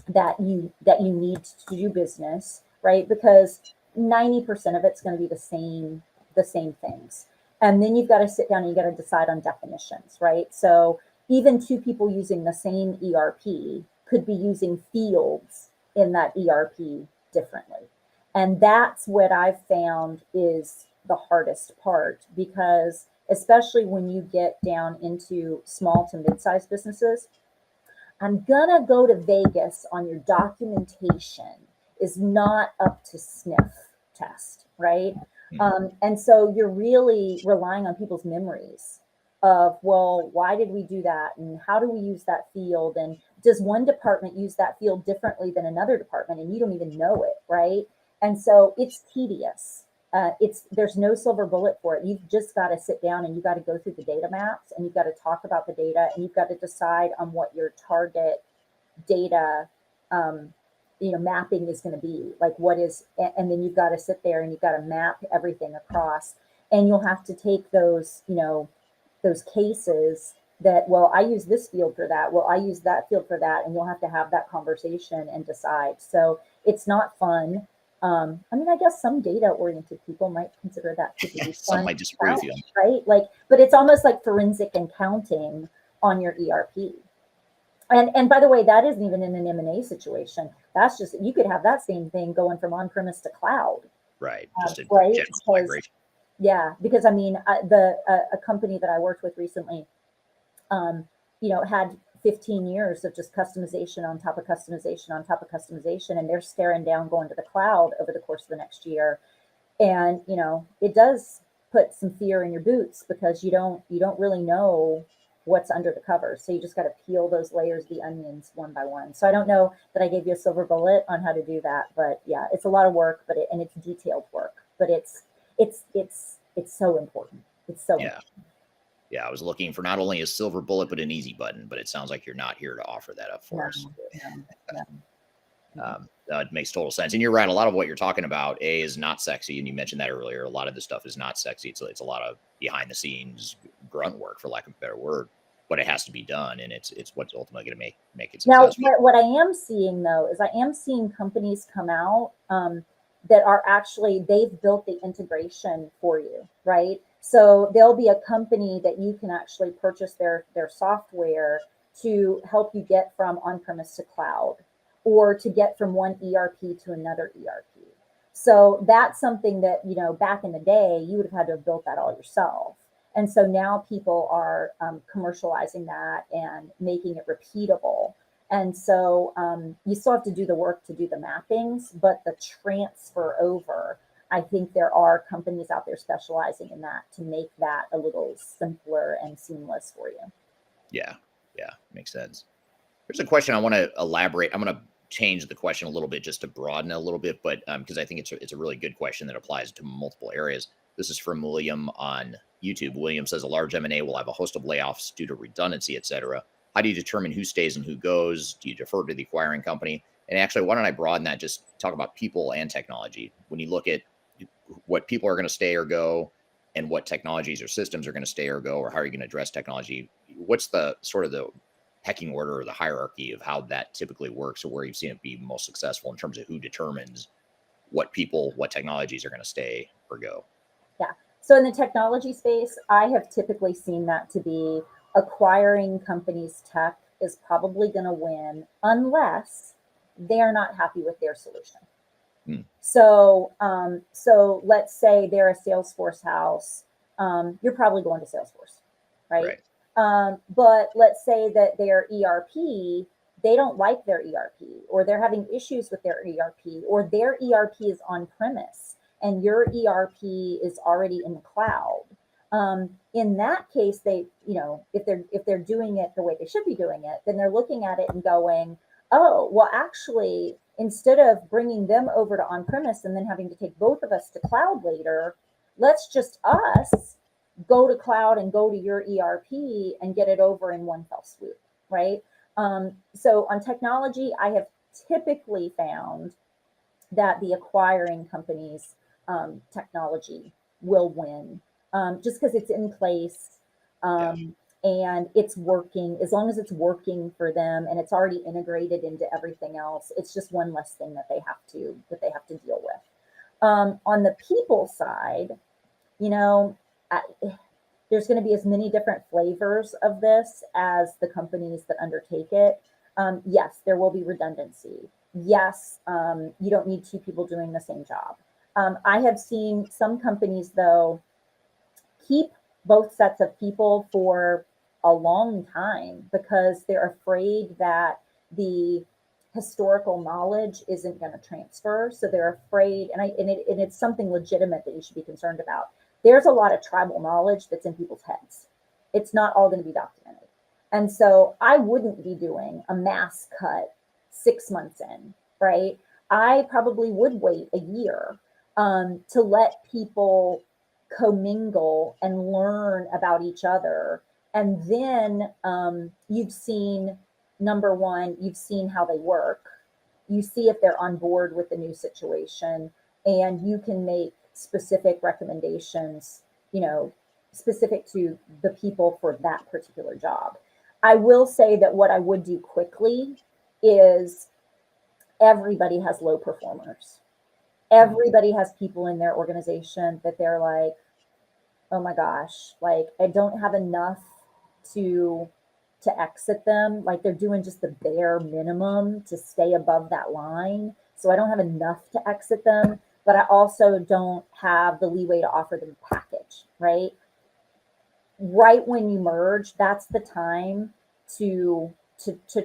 that you need to do business, right? Because 90% of it's going to be the the same things. And then you've got to sit down and you got to decide on definitions, right? So even two people using the same ERP could be using fields in that ERP differently. And that's what I've found is the hardest part, because especially when you get down into small to mid-sized businesses, I'm gonna go to Vegas on your documentation is not up to sniff test, right? And so you're really relying on people's memories of, well, why did we do that? And how do we use that field? And does one department use that field differently than another department? And you don't even know it, right? And so it's tedious. There's no silver bullet for it. You've just got to sit down and you got to go through the data maps and you've got to talk about the data and you've got to decide on what your target data, mapping is going to be, like what is, and then you've got to sit there and you've got to map everything across, and you'll have to take those, those cases that, well, I use this field for that. Well, I use that field for that. And you'll have to have that conversation and decide. So it's not fun. I guess some data-oriented people might consider that to be fun. Some might disagree with you. Right? But it's almost like forensic accounting on your ERP. And by the way, that isn't even in an M&A situation. That's just, you could have that same thing going from on-premise to cloud. Right. Just a right? general migration. Yeah, because a company that I worked with recently, had 15 years of just customization on top of customization on top of customization, and they're staring down going to the cloud over the course of the next year. And it does put some fear in your boots because you don't really know what's under the covers. So you just got to peel those layers, the onions, one by one. So I don't know that I gave you a silver bullet on how to do that, but yeah, it's a lot of work, and it's detailed work, but it's so important. It's so important. Yeah, I was looking for not only a silver bullet, but an easy button, but it sounds like you're not here to offer that up for us. It makes total sense. And you're right. A lot of what you're talking about, is not sexy. And you mentioned that earlier. A lot of this stuff is not sexy. It's a lot of behind the scenes grunt work, for lack of a better word, but it has to be done. And it's what's ultimately going to make it successful. Now, what I am seeing though, is I am seeing companies come out that are actually, they've built the integration for you, right? So there'll be a company that you can actually purchase their software to help you get from on-premise to cloud, or to get from one ERP to another ERP. So that's something that, back in the day, you would have had to have built that all yourself. And so now people are commercializing that and making it repeatable. And so you still have to do the work to do the mappings, but the transfer over, I think there are companies out there specializing in that to make that a little simpler and seamless for you. Yeah, makes sense. There's a question I want to elaborate. I'm going to change the question a little bit just to broaden it a little bit, but because I think it's a really good question that applies to multiple areas. This is from William on YouTube. William says, a large M&A will have a host of layoffs due to redundancy, et cetera. How do you determine who stays and who goes? Do you defer to the acquiring company? And actually, why don't I broaden that, just talk about people and technology? When you look at what people are going to stay or go, and what technologies or systems are going to stay or go, or how are you going to address technology? What's the sort of the pecking order or the hierarchy of how that typically works, or where you've seen it be most successful in terms of who determines what people, what technologies are going to stay or go? Yeah. So in the technology space, I have typically seen that to be acquiring companies' tech is probably going to win unless they're not happy with their solution. So let's say they're a Salesforce house. You're probably going to Salesforce, right? But let's say that their ERP, they don't like their ERP, or they're having issues with their ERP, or their ERP is on premise and your ERP is already in the cloud. In that case, they, if they're doing it the way they should be doing it, then they're looking at it and going, oh, well, actually, instead of bringing them over to on-premise and then having to take both of us to cloud later, let's just us go to cloud and go to your ERP and get it over in one fell swoop, right? So on technology, I have typically found that the acquiring companies' technology will win, just because it's in place. And it's working. As long as it's working for them and it's already integrated into everything else, it's just one less thing that they have to deal with. On the people side, you know, I, there's going to be as many different flavors of this as the companies that undertake it. Yes, there will be redundancy. Yes, you don't need two people doing the same job. I have seen some companies, though, keep both sets of people for a long time because they're afraid that the historical knowledge isn't going to transfer. So they're afraid, and it's something legitimate that you should be concerned about. There's a lot of tribal knowledge that's in people's heads. It's not all going to be documented. And so I wouldn't be doing a mass cut 6 months in, right? I probably would wait a year to let people commingle and learn about each other. And then you've seen, number one, you've seen how they work. You see if they're on board with the new situation, and you can make specific recommendations, you know, specific to the people for that particular job. I will say that what I would do quickly is everybody has low performers. Everybody has people in their organization that they're like, oh my gosh, like I don't have enough to exit them. Like they're doing just the bare minimum to stay above that line. So I don't have enough to exit them, but I also don't have the leeway to offer them a package, right? Right when you merge, that's the time to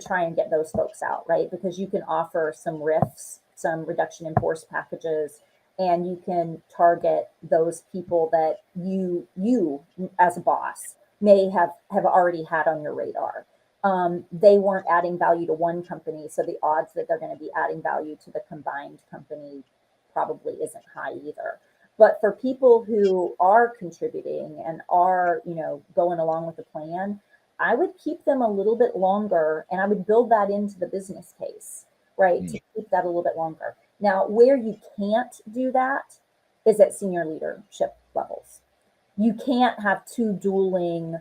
try and get those folks out, right? Because you can offer some RIFs, some reduction in force packages, and you can target those people that you as a boss may have already had on your radar. They weren't adding value to one company, so the odds that they're going to be adding value to the combined company probably isn't high either. But for people who are contributing and are, you know, going along with the plan, I would keep them a little bit longer, and I would build that into the business case, right? To keep that a little bit longer. Now, where you can't do that is at senior leadership levels. You can't have two dueling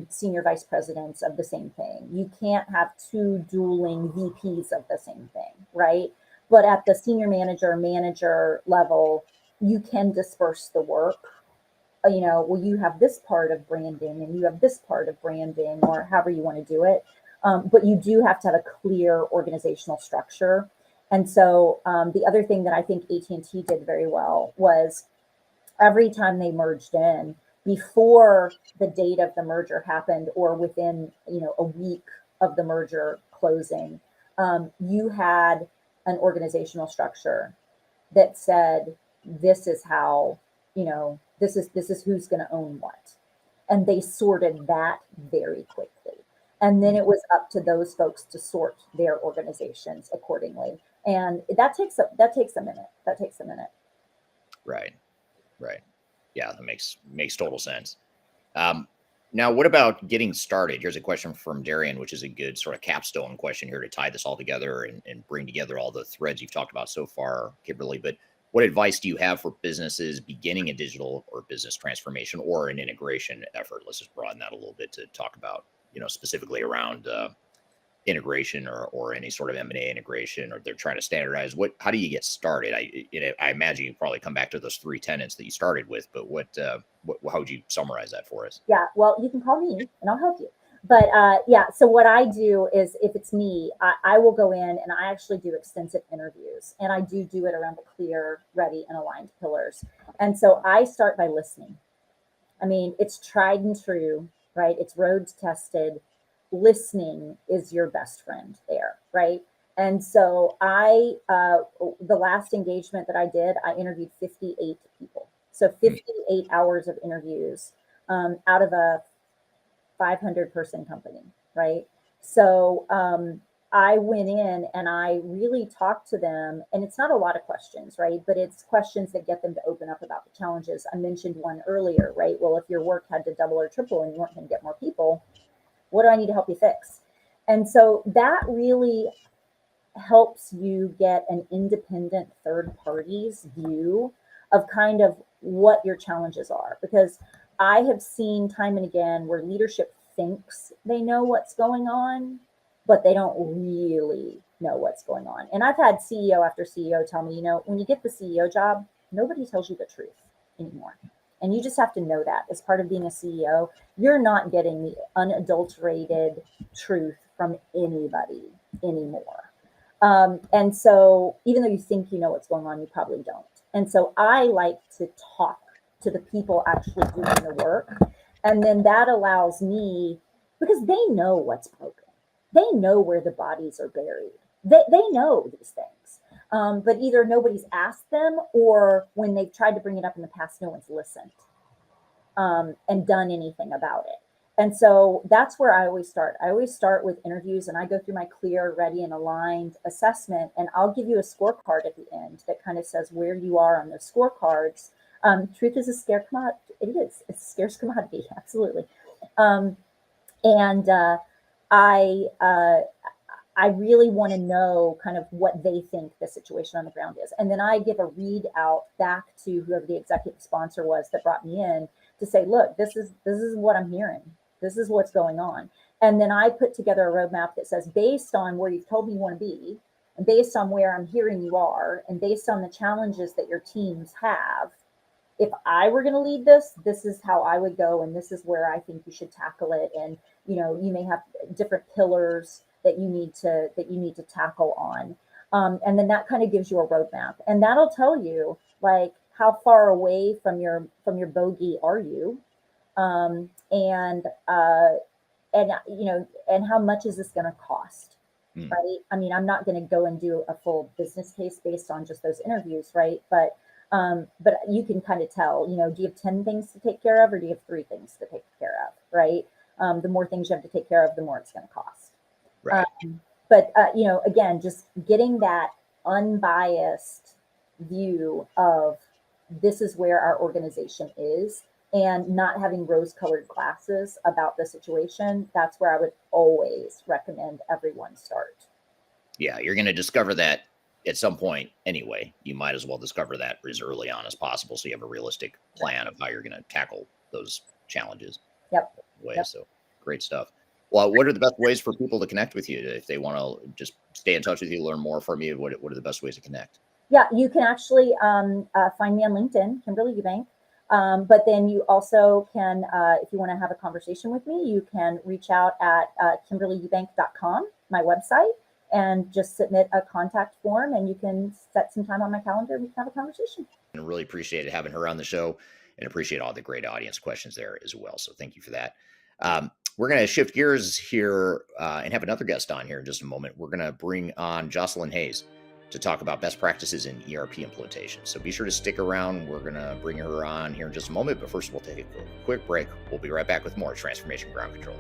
senior vice presidents of the same thing. You can't have two dueling VPs of the same thing, right? But at the senior manager level, you can disperse the work. You know, well, you have this part of branding and you have this part of branding, or however you want to do it. But you do have to have a clear organizational structure. And so the other thing that I think AT&T did very well was every time they merged in, before the date of the merger happened or within, you know, a week of the merger closing, you had an organizational structure that said, this is how, you know, this is who's going to own what. And they sorted that very quickly. And then it was up to those folks to sort their organizations accordingly. And that takes a minute. That takes a minute. Right. Yeah, that makes total sense. Now, what about getting started? Here's a question from Darian, which is a good sort of capstone question here to tie this all together and bring together all the threads you've talked about so far, Kimberly. But what advice do you have for businesses beginning a digital or business transformation or an integration effort? Let's just broaden that a little bit to talk about, you know, specifically around integration or any sort of M&A integration, or they're trying to standardize. How do you get started? I imagine you probably come back to those three tenets that you started with, but how would you summarize that for us? Yeah, well, you can call me and I'll help you. But yeah, so what I do is, if it's me, I will go in and I actually do extensive interviews, and I do it around the clear, ready, and aligned pillars. And so I start by listening. I mean, it's tried and true, right? It's road tested. Listening is your best friend there, right? And so the last engagement that I did, I interviewed 58 people. So 58 hours of interviews out of a 500-person company, right? So I went in and I really talked to them, and it's not a lot of questions, right? But it's questions that get them to open up about the challenges. I mentioned one earlier, right? Well, if your work had to double or triple and you weren't going to get more people, what do I need to help you fix? And so that really helps you get an independent third party's view of kind of what your challenges are. Because I have seen time and again where leadership thinks they know what's going on, but they don't really know what's going on. And I've had CEO after CEO tell me, you know, when you get the CEO job, nobody tells you the truth anymore. And you just have to know that as part of being a CEO, you're not getting the unadulterated truth from anybody anymore. And so even though you think you know what's going on, you probably don't. And so I like to talk to the people actually doing the work. And then that allows me, because they know what's broken. They know where the bodies are buried. They know these things. But either nobody's asked them, or when they've tried to bring it up in the past, no one's listened and done anything about it. And so that's where I always start. I always start with interviews, and I go through my clear, ready, and aligned assessment. And I'll give you a scorecard at the end that kind of says where you are on those scorecards. Truth is a scarce commodity. It is. It's a scarce commodity. Absolutely. I really want to know kind of what they think the situation on the ground is. And then I give a read out back to whoever the executive sponsor was that brought me in to say, look, this is what I'm hearing. This is what's going on. And then I put together a roadmap that says, based on where you've told me you want to be, and based on where I'm hearing you are, and based on the challenges that your teams have, if I were going to lead this, this is how I would go. And this is where I think you should tackle it. And, you know, you may have different pillars that you need to tackle on. And then that kind of gives you a roadmap, and that'll tell you like how far away from your bogey are you, and you know, and how much is this going to cost, right? I mean, I'm not going to go and do a full business case based on just those interviews, right? But you can kind of tell, you know, do you have 10 things to take care of, or do you have 3 things to take care of, right? The more things you have to take care of, the more it's going to cost. Right. You know, again, just getting that unbiased view of this is where our organization is, and not having rose-colored glasses about the situation. That's where I would always recommend everyone start. Yeah, you're going to discover that at some point anyway. You might as well discover that as early on as possible, so you have a realistic plan of how you're going to tackle those challenges. Yep. So great stuff. Well, what are the best ways for people to connect with you if they want to just stay in touch with you, learn more from you? What are the best ways to connect? Yeah, you can actually find me on LinkedIn, Kimberly Eubank. But then you also can, if you want to have a conversation with me, you can reach out at kimberlyeubank.com, my website, and just submit a contact form, and you can set some time on my calendar and we can have a conversation. I really appreciate having her on the show, and appreciate all the great audience questions there as well. So thank you for that. We're going to shift gears here and have another guest on here in just a moment. We're going to bring on Jocelyn Hayes to talk about best practices in ERP implementation. So be sure to stick around. We're going to bring her on here in just a moment. But first, we'll take a quick break. We'll be right back with more Transformation Ground Control.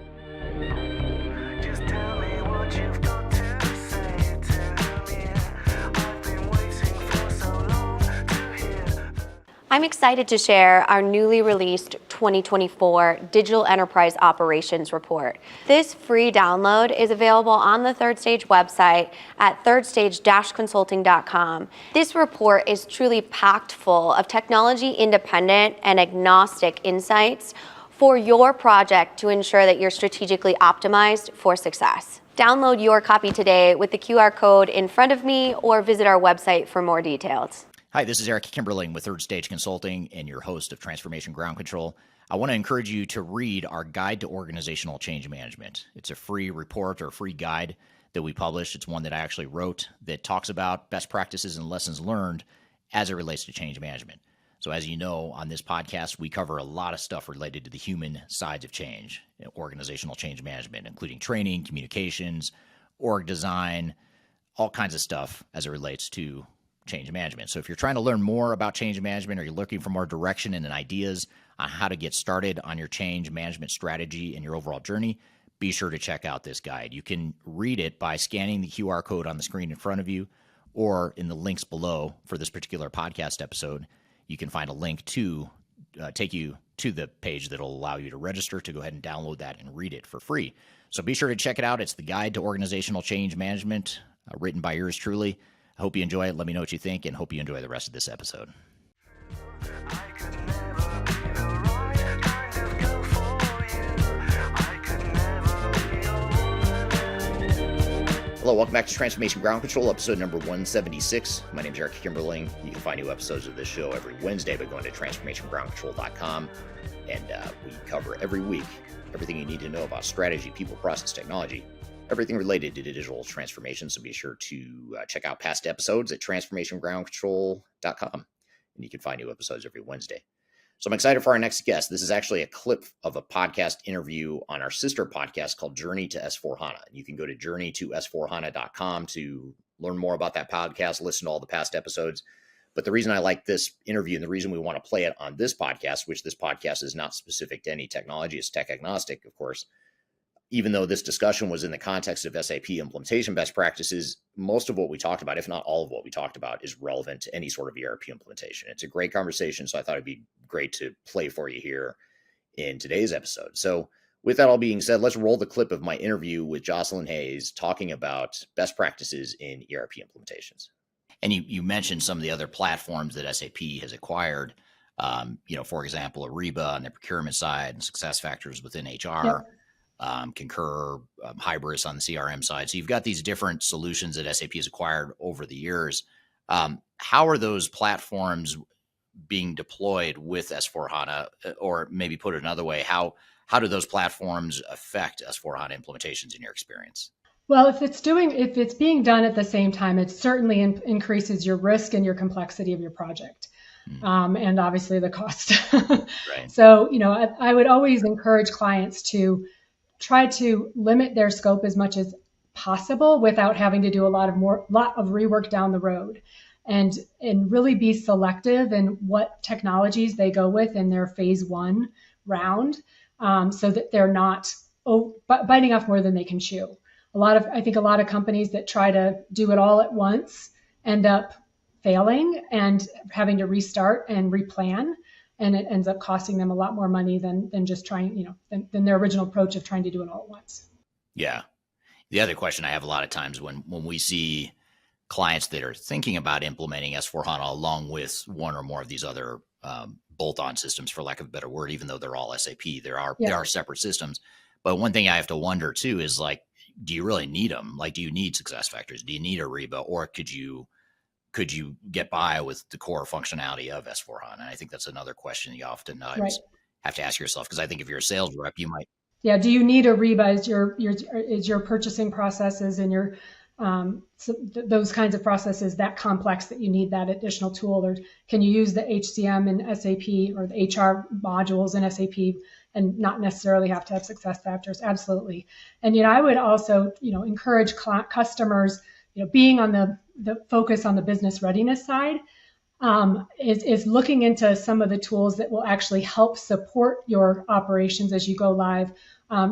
Just tell me what you've got to say to me. I've been waiting for so long to hear. I'm excited to share our newly released 2024 Digital Enterprise Operations Report. This free download is available on the Third Stage website at thirdstage-consulting.com. This report is truly packed full of technology-independent and agnostic insights for your project to ensure that you're strategically optimized for success. Download your copy today with the QR code in front of me, or visit our website for more details. Hi, this is Eric Kimberly with Third Stage Consulting and your host of Transformation Ground Control. I want to encourage you to read our Guide to Organizational Change Management. It's a free report or free guide that we publish. It's one that I actually wrote that talks about best practices and lessons learned as it relates to change management. So as you know, on this podcast, we cover a lot of stuff related to the human sides of change, organizational change management, including training, communications, org design, all kinds of stuff as it relates to change management. So if you're trying to learn more about change management, or you're looking for more direction and ideas on how to get started on your change management strategy and your overall journey, be sure to check out this guide. You can read it by scanning the QR code on the screen in front of you, or in the links below for this particular podcast episode. You can find a link to take you to the page that will allow you to register to go ahead and download that and read it for free. So be sure to check it out. It's the Guide to Organizational Change Management, written by yours truly. I hope you enjoy it. Let me know what you think, and hope you enjoy the rest of this episode. Hello, welcome back to Transformation Ground Control, episode number 176. My name is Kimberly. You can find new episodes of this show every Wednesday by going to transformationgroundcontrol.com. And we cover every week everything you need to know about strategy, people, process, technology, everything related to digital transformation. So be sure to check out past episodes at transformationgroundcontrol.com. And you can find new episodes every Wednesday. So I'm excited for our next guest. This is actually a clip of a podcast interview on our sister podcast called Journey to S4HANA. You can go to journey2s4hana.com to learn more about that podcast, listen to all the past episodes. But the reason I like this interview and the reason we want to play it on this podcast, which this podcast is not specific to any technology, it's tech agnostic, of course, even though this discussion was in the context of SAP implementation best practices, most of what we talked about, if not all of what we talked about, is relevant to any sort of ERP implementation. It's a great conversation, so I thought it'd be great to play for you here in today's episode. So with that all being said, let's roll the clip of my interview with Jocelyn Hayes talking about best practices in ERP implementations. And you mentioned some of the other platforms that SAP has acquired, for example, Ariba on the procurement side and SuccessFactors within HR. Yep. Concur, Hybris on the CRM side. So you've got these different solutions that SAP has acquired over the years. How are those platforms being deployed with S4HANA? Or maybe put it another way, how do those platforms affect S4HANA implementations in your experience? Well, if it's being done at the same time, it certainly increases your risk and your complexity of your project. And obviously the cost. Right. So, I would always encourage clients to try to limit their scope as much as possible without having to do a lot of rework down the road, and really be selective in what technologies they go with in their phase one round, so that they're not biting off more than they can chew. I think a lot of companies that try to do it all at once end up failing and having to restart and replan. And it ends up costing them a lot more money than just trying, than their original approach of trying to do it all at once. Yeah. The other question I have a lot of times when we see clients that are thinking about implementing S4HANA along with one or more of these other bolt-on systems, for lack of a better word, even though they're all SAP, there are separate systems. But one thing I have to wonder too is, like, do you really need them? Like, do you need SuccessFactors? Do you need Ariba? Or could you get by with the core functionality of S4HANA? And I think that's another question you often have to ask yourself, because I think if you're a sales rep, you might. Yeah. Do you need Ariba as your purchasing processes and your those kinds of processes that complex that you need that additional tool? Or can you use the HCM in SAP or the HR modules in SAP and not necessarily have to have SuccessFactors? Absolutely. And I would also encourage customers, being on the focus on the business readiness side, is looking into some of the tools that will actually help support your operations as you go live.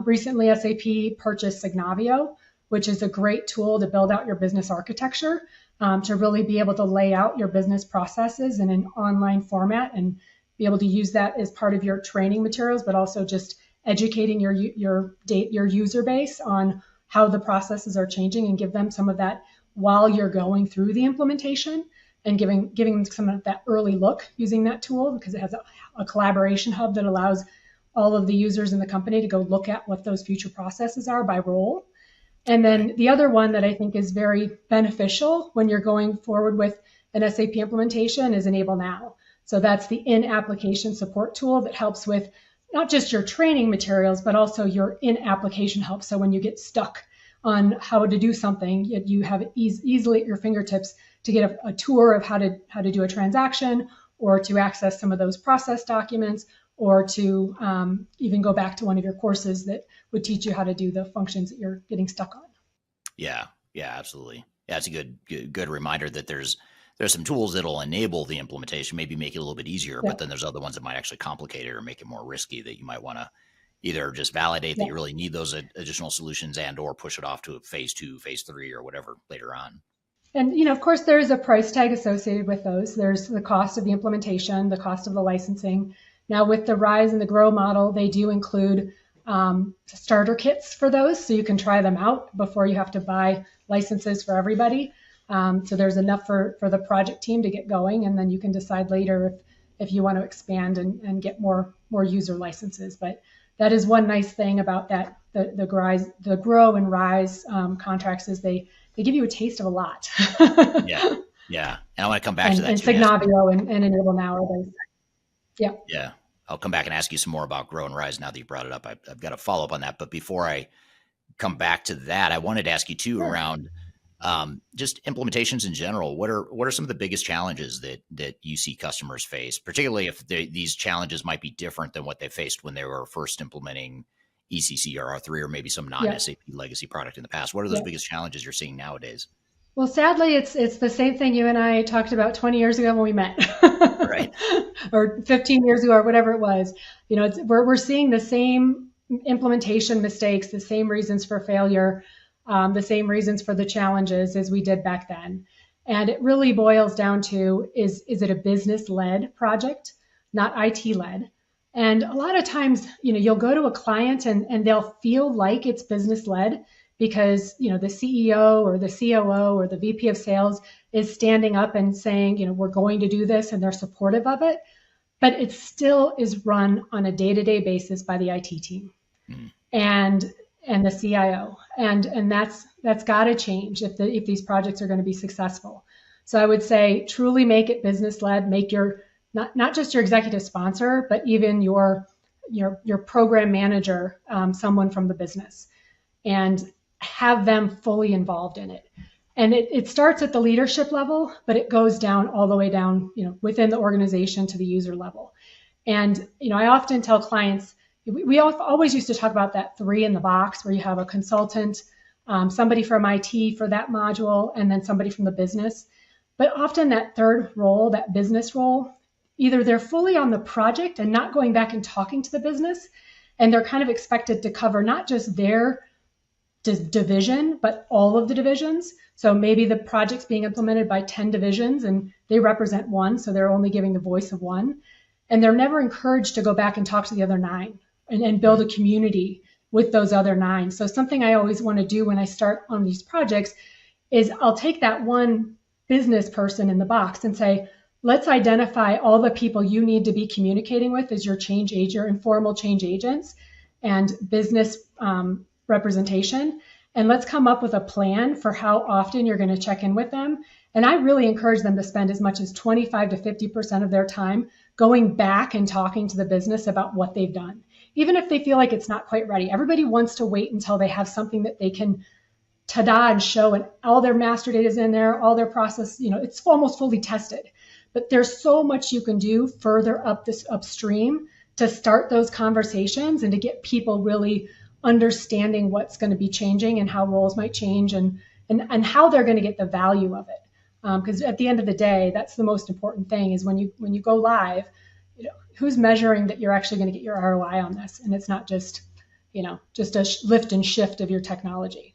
Recently, SAP purchased Signavio, which is a great tool to build out your business architecture, to really be able to lay out your business processes in an online format and be able to use that as part of your training materials, but also just educating your user base on how the processes are changing, and give them some of that while you're going through the implementation, and giving them some of that early look using that tool, because it has a collaboration hub that allows all of the users in the company to go look at what those future processes are by role. And then the other one that I think is very beneficial when you're going forward with an SAP implementation is Enable Now. So that's the in-application support tool that helps with not just your training materials, but also your in-application help. So when you get stuck on how to do something, you have it easily at your fingertips to get a tour of how to do a transaction, or to access some of those process documents, or to even go back to one of your courses that would teach you how to do the functions that you're getting stuck on. Yeah, absolutely. Yeah, it's a good reminder that there's some tools that'll enable the implementation, maybe make it a little bit easier, but then there's other ones that might actually complicate it or make it more risky, that you might want to either just validate that you really need those additional solutions, and or push it off to phase 2, phase 3, or whatever later on. And, of course, there is a price tag associated with those. There's the cost of the implementation, the cost of the licensing. Now, with the Rise and the Grow model, they do include starter kits for those, so you can try them out before you have to buy licenses for everybody. So there's enough for the project team to get going, and then you can decide later if you want to expand and get more user licenses. But that is one nice thing about that the Grow and Rise contracts, is they they give you a taste of a lot. Yeah. Yeah. And I want to come back to that. And too, and ask you- Signavio and Enable Now are those. Yeah. Yeah. I'll come back and ask you some more about Grow and Rise now that you brought it up. I've got to follow up on that. But before I come back to that, I wanted to ask you too around just implementations in general. What are some of the biggest challenges that you see customers face, particularly if these challenges might be different than what they faced when they were first implementing ECC or R3 or maybe some non-SAP legacy product in the past? What are those biggest challenges you're seeing nowadays? Well, sadly, it's the same thing you and I talked about 20 years ago when we met, Right. or 15 years ago, or whatever it was. You know, we're seeing the same implementation mistakes, the same reasons for failure, the same reasons for the challenges as we did back then. And it really boils down to, is it a business-led project, not IT-led? And a lot of times, you know, you'll go to a client and they'll feel like it's business-led because, you know, the CEO or the COO or the VP of sales is standing up and saying, you know, we're going to do this, and they're supportive of it. But it still is run on a day-to-day basis by the IT team and the CIO. And that's got to change if these projects are going to be successful. So I would say truly make it business-led, make your not just your executive sponsor, but even your program manager, someone from the business, and have them fully involved in it. And it starts at the leadership level, but it goes down all the way down, you know, within the organization to the user level. And, you know, I often tell clients, we always used to talk about that 3 in the box, where you have a consultant, somebody from IT for that module, and then somebody from the business. But often that third role, that business role, either they're fully on the project and not going back and talking to the business, and they're kind of expected to cover not just their division, but all of the divisions. So maybe the project's being implemented by 10 divisions and they represent one, so they're only giving the voice of one. And they're never encouraged to go back and talk to the other 9 and build a community with those other 9. So something I always want to do when I start on these projects is I'll take that one business person in the box and say, let's identify all the people you need to be communicating with as your change agent, your informal change agents and business representation. And let's come up with a plan for how often you're going to check in with them. And I really encourage them to spend as much as 25 to 50% of their time going back and talking to the business about what they've done, even if they feel like it's not quite ready. Everybody wants to wait until they have something that they can ta-da and show, and all their master data is in there, all their process, you know, it's almost fully tested. But there's so much you can do further up this upstream to start those conversations and to get people really understanding what's going to be changing and how roles might change and how they're going to get the value of it. Because at the end of the day, that's the most important thing is when you go live, you know, who's measuring that you're actually going to get your ROI on this, and it's not just, you know, just a lift and shift of your technology.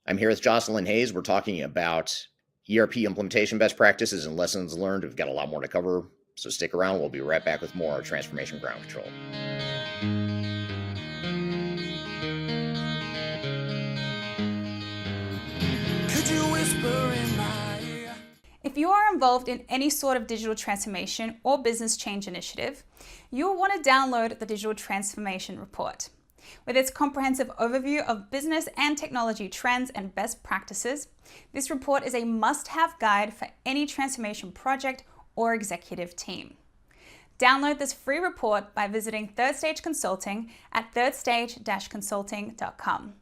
I'm here with Jocelyn Hayes. We're talking about ERP implementation best practices and lessons learned. We've got a lot more to cover, so stick around. We'll be right back with more Transformation Ground Control. Could you whisper in my ear? If you are involved in any sort of digital transformation or business change initiative, you'll want to download the Digital Transformation Report. With its comprehensive overview of business and technology trends and best practices, this report is a must-have guide for any transformation project or executive team. Download this free report by visiting Third Stage Consulting at thirdstage-consulting.com.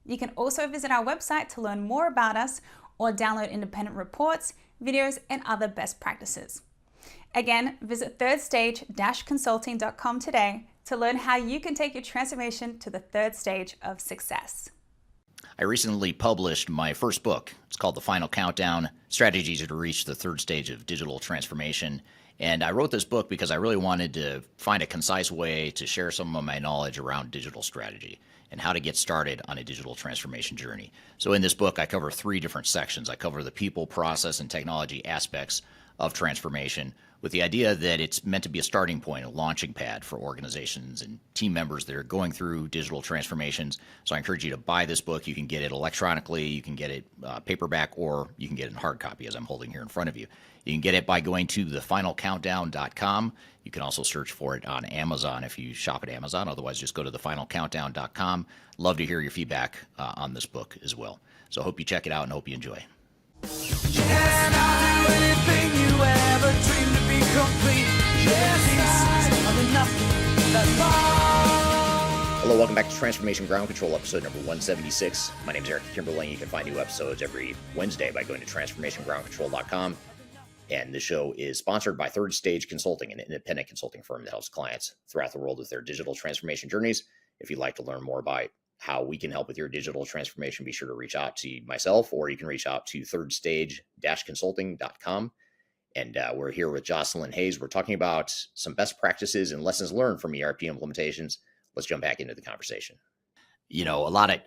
You can also visit our website to learn more about us or download independent reports, videos, and other best practices. Again, visit thirdstage-consulting.com today to learn how you can take your transformation to the third stage of success. I recently published my first book. It's called The Final Countdown: Strategies to Reach the Third Stage of Digital Transformation. And I wrote this book because I really wanted to find a concise way to share some of my knowledge around digital strategy and how to get started on a digital transformation journey. So in this book, I cover 3 different sections. I cover the people, process, and technology aspects of transformation, with the idea that it's meant to be a starting point, a launching pad for organizations and team members that are going through digital transformations. So I encourage you to buy this book. You can get it electronically, you can get it paperback, or you can get it in hard copy, as I'm holding here in front of you. You can get it by going to thefinalcountdown.com. You can also search for it on Amazon if you shop at Amazon. Otherwise, just go to thefinalcountdown.com. Love to hear your feedback on this book as well. So I hope you check it out and hope you enjoy. Yes, I'll do anything you ever dreamed to be complete. Yes, I'm enough. That's all. Hello, welcome back to Transformation Ground Control, episode number 176. My name is Eric Kimberly. You can find new episodes every Wednesday by going to transformationgroundcontrol.com. And the show is sponsored by Third Stage Consulting, an independent consulting firm that helps clients throughout the world with their digital transformation journeys. If you'd like to learn more about how we can help with your digital transformation, be sure to reach out to myself, or you can reach out to thirdstage-consulting.com. And we're here with Jocelyn Hayes. We're talking about some best practices and lessons learned from ERP implementations. Let's jump back into the conversation. You know, a lot.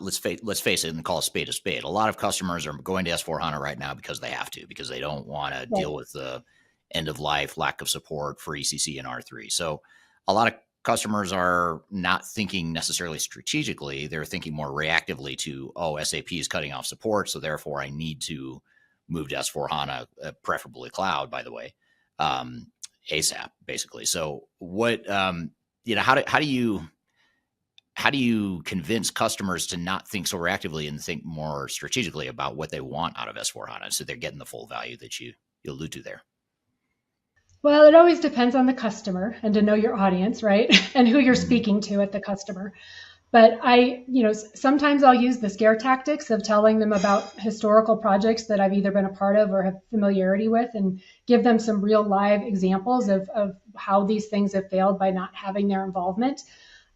Let's face it and call a spade a spade. A lot of customers are going to S/4HANA right now because they have to, because they don't want to deal with the end of life, lack of support for ECC and R3. So a lot of customers are not thinking necessarily strategically. They're thinking more reactively to, SAP is cutting off support, so therefore I need to move to S/4HANA, preferably cloud, by the way, ASAP, basically. So what, how do you convince customers to not think so reactively and think more strategically about what they want out of S/4HANA, so they're getting the full value that you allude to there? Well, it always depends on the customer and to know your audience, right? And who you're speaking to at the customer. But sometimes I'll use the scare tactics of telling them about historical projects that I've either been a part of or have familiarity with, and give them some real live examples of how these things have failed by not having their involvement.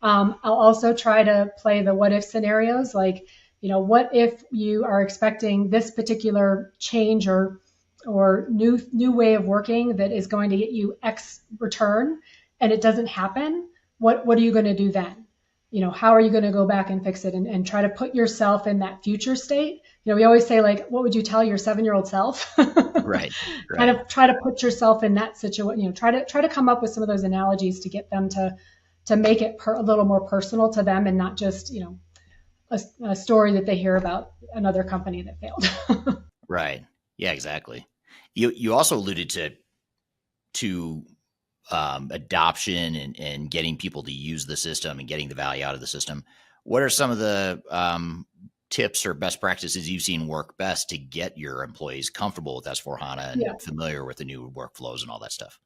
I'll also try to play the what if scenarios, like, what if you are expecting this particular change or new way of working that is going to get you X return and it doesn't happen? What are you going to do then? How are you going to go back and fix it and try to put yourself in that future state? We always say, like, what would you tell your 7-year-old self? Right. Kind of try to put yourself in that situation. Try to come up with some of those analogies to get them to make it a little more personal to them, and not just, a story that they hear about another company that failed. Right. Yeah, exactly. You also alluded to adoption and getting people to use the system and getting the value out of the system. What are some of the tips or best practices you've seen work best to get your employees comfortable with S/4HANA and familiar with the new workflows and all that stuff?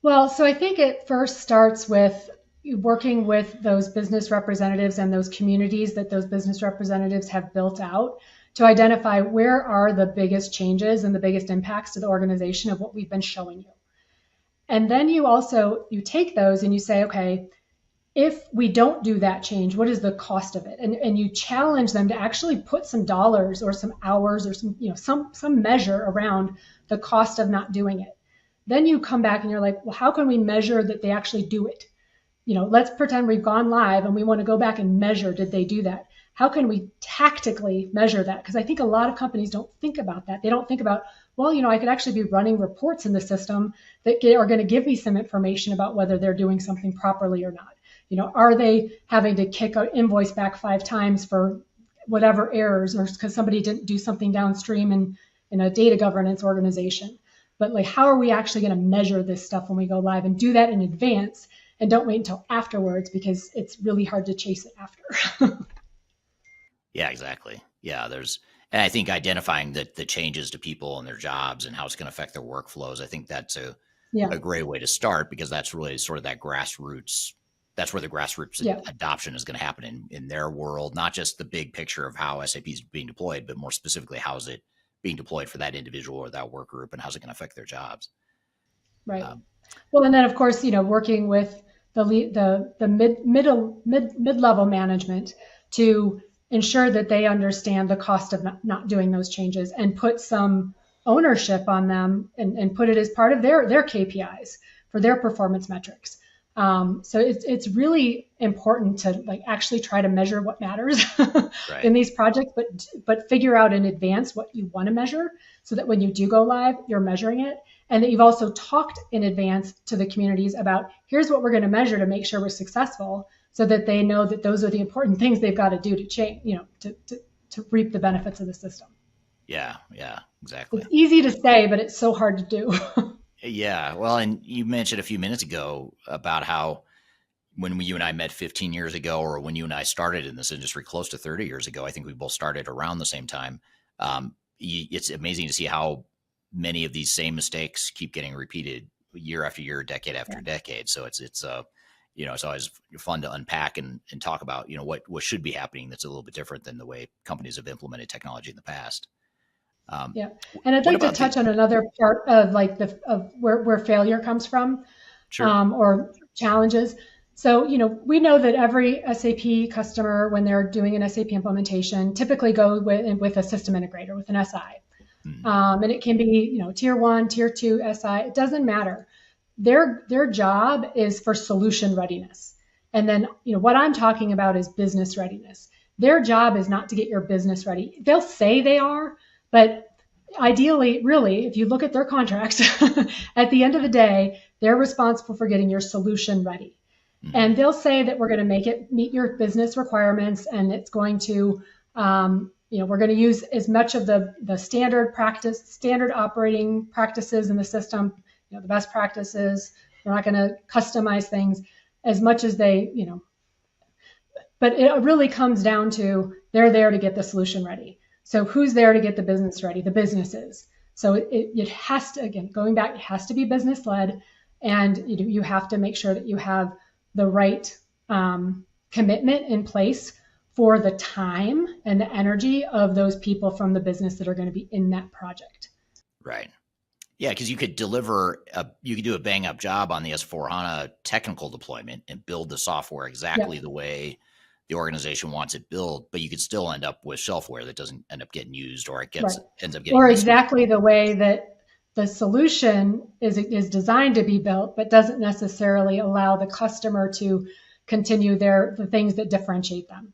Well, so I think it first starts with working with those business representatives and those communities that those business representatives have built out to identify where are the biggest changes and the biggest impacts to the organization of what we've been showing you. And then you take those and you say, okay, if we don't do that change, what is the cost of it? And you challenge them to actually put some dollars or some hours or some measure around the cost of not doing it. Then you come back and you're like, well, how can we measure that they actually do it? Let's pretend we've gone live and we want to go back and measure, did they do that? How can we tactically measure that? Because I think a lot of companies don't think about that. They don't think about, well, I could actually be running reports in the system that are going to give me some information about whether they're doing something properly or not. Are they having to kick an invoice back 5 times for whatever errors, or because somebody didn't do something downstream in a data governance organization? But like, how are we actually going to measure this stuff when we go live, and do that in advance, and don't wait until afterwards, because it's really hard to chase it after. Yeah, exactly. Yeah, and I think identifying the changes to people and their jobs and how it's going to affect their workflows, I think that's a great way to start, because that's really sort of that grassroots. That's where the grassroots adoption is going to happen in their world, not just the big picture of how SAP is being deployed, but more specifically, how is it being deployed for that individual or that work group, and how's it going to affect their jobs? Right. Well, and then of course, working with the mid-level management to ensure that they understand the cost of not doing those changes, and put some ownership on them, and put it as part of their KPIs for their performance metrics. So it's really important to actually try to measure what matters in these projects, but figure out in advance what you want to measure, so that when you do go live, you're measuring it, and that you've also talked in advance to the communities about, here's what we're going to measure to make sure we're successful, so that they know that those are the important things they've got to do to change, to reap the benefits of the system. Yeah, exactly. It's easy to say, but it's so hard to do. Yeah. Well, and you mentioned a few minutes ago about how when you and I met 15 years ago, or when you and I started in this industry close to 30 years ago, I think we both started around the same time. It's amazing to see how many of these same mistakes keep getting repeated year after year, decade after decade. So it's always fun to unpack and talk about, what should be happening that's a little bit different than the way companies have implemented technology in the past. And I'd like to touch on another part of of where failure comes from, or challenges. So, we know that every SAP customer, when they're doing an SAP implementation, typically go with a system integrator, with an SI. And it can be, tier 1, tier 2 SI, it doesn't matter. Their job is for solution readiness. And then, what I'm talking about is business readiness. Their job is not to get your business ready. They'll say they are, but ideally, really, if you look at their contracts, at the end of the day, they're responsible for getting your solution ready. And they'll say that we're going to make it meet your business requirements, and it's going to, we're going to use as much of the standard operating practices in the system, the best practices. We're not going to customize things as much as they, but it really comes down to they're there to get the solution ready. So who's there to get the business ready? The businesses. So it has to, again, going back, it has to be business led, and you have to make sure that you have the right commitment in place for the time and the energy of those people from the business that are going to be in that project. Right. Yeah, because you could do a bang up job on the S/4HANA technical deployment and build the software exactly the way the organization wants it built, but you could still end up with shelfware that doesn't end up getting used, or ends up getting exactly the way that the solution is designed to be built, but doesn't necessarily allow the customer to continue the things that differentiate them,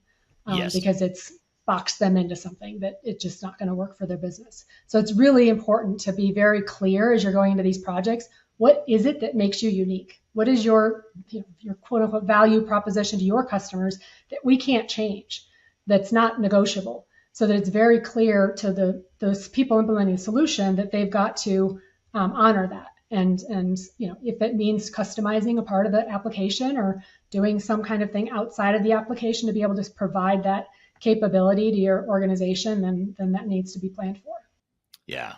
because it's boxed them into something that it's just not going to work for their business. So it's really important to be very clear as you're going into these projects. What is it that makes you unique? What is your quote unquote value proposition to your customers that we can't change, that's not negotiable? So that it's very clear to those people implementing the solution that they've got to honor that. And if it means customizing a part of the application or doing some kind of thing outside of the application to be able to provide that capability to your organization, then that needs to be planned for. Yeah.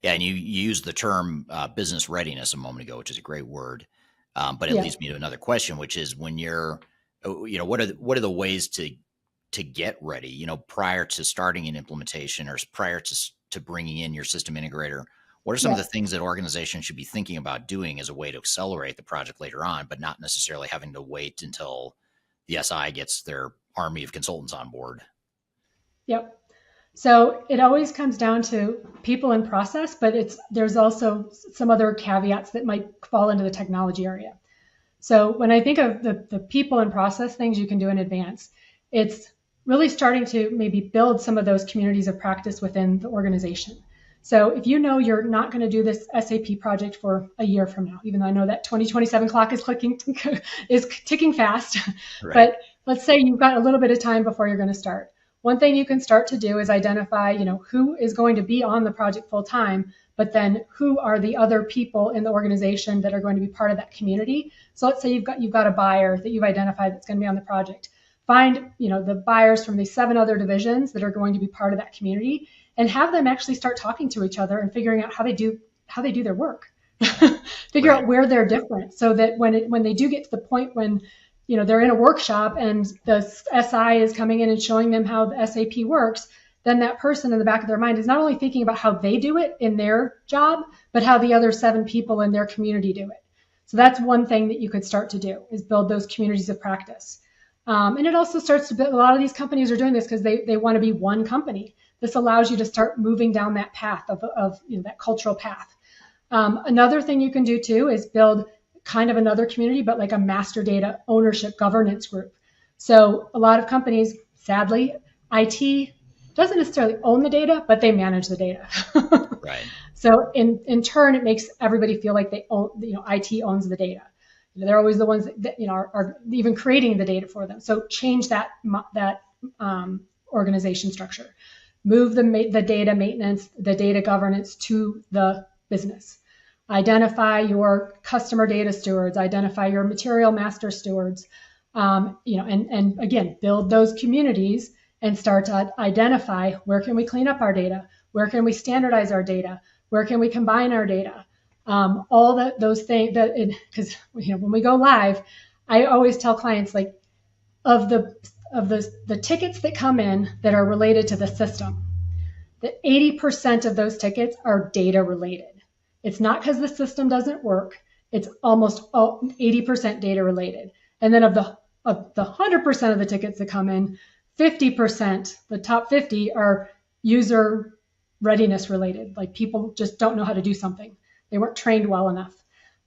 Yeah. And you used the term business readiness a moment ago, which is a great word. But it leads me to another question, which is when you're, what are the ways to get ready, prior to starting an implementation or prior to bringing in your system integrator? What are some of the things that organizations should be thinking about doing as a way to accelerate the project later on, but not necessarily having to wait until the SI gets their army of consultants on board? Yep. So it always comes down to people and process, but there's also some other caveats that might fall into the technology area. So when I think of the people and process things you can do in advance, it's really starting to maybe build some of those communities of practice within the organization. So if you're not going to do this SAP project for a year from now, even though I know that 2027 clock is ticking fast, but let's say you've got a little bit of time before you're going to start. One thing you can start to do is identify, who is going to be on the project full time, but then who are the other people in the organization that are going to be part of that community. So let's say you've got a buyer that you've identified that's going to be on the project. Find, the buyers from these 7 other divisions that are going to be part of that community, and have them actually start talking to each other and figuring out how they do their work. Figure out where they're different, so that when they do get to the point when they're in a workshop and the SI is coming in and showing them how the SAP works, then that person in the back of their mind is not only thinking about how they do it in their job, but how the other 7 people in their community do it. So that's one thing that you could start to do, is build those communities of practice. And it also starts to build, a lot of these companies are doing this because they want to be one company. This allows you to start moving down that path of that cultural path. Another thing you can do too is build kind of another community, but like a master data ownership governance group. So a lot of companies, sadly, IT doesn't necessarily own the data, but they manage the data. Right. So in turn, it makes everybody feel like they own, IT owns the data. They're always the ones that are even creating the data for them. So change that organization structure. Move the data maintenance, the data governance to the business. identify your customer data stewards, identify your material master stewards, and again, build those communities and start to identify where can we clean up our data, where can we standardize our data, where can we combine our data, all those things. Because when we go live, I always tell clients, like, of the tickets that come in that are related to the system, that 80% of those tickets are data related. It's not because the system doesn't work. It's almost 80% data related. And then of the 100% of the tickets that come in, 50%, the top 50, are user readiness related. Like, people just don't know how to do something. They weren't trained well enough.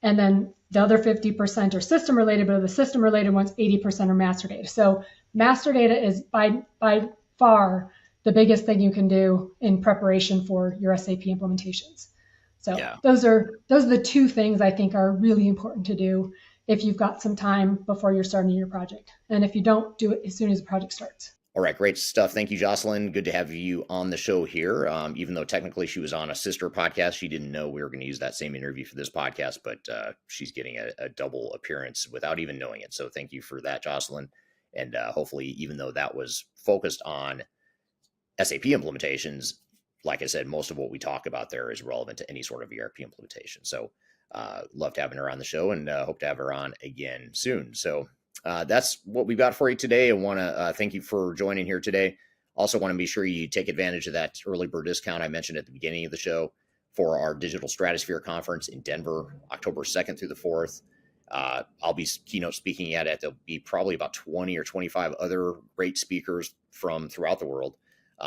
And then the other 50% are system related, but of the system related ones, 80% are master data. So master data is by far the biggest thing you can do in preparation for your SAP implementations. So those are the two things I think are really important to do if you've got some time before you're starting your project. And if you don't, do it as soon as the project starts. All right, great stuff. Thank you, Jocelyn. Good to have you on the show here. Even though technically she was on a sister podcast, she didn't know we were going to use that same interview for this podcast, but she's getting a double appearance without even knowing it. So thank you for that, Jocelyn. And hopefully, even though that was focused on SAP implementations, like I said, most of what we talk about there is relevant to any sort of ERP implementation. So loved having her on the show, and hope to have her on again soon. So that's what we've got for you today. I want to thank you for joining here today. Also want to be sure you take advantage of that early bird discount I mentioned at the beginning of the show for our Digital Stratosphere Conference in Denver, October 2nd through the 4th. I'll be keynote speaking at it. There'll be probably about 20 or 25 other great speakers from throughout the world.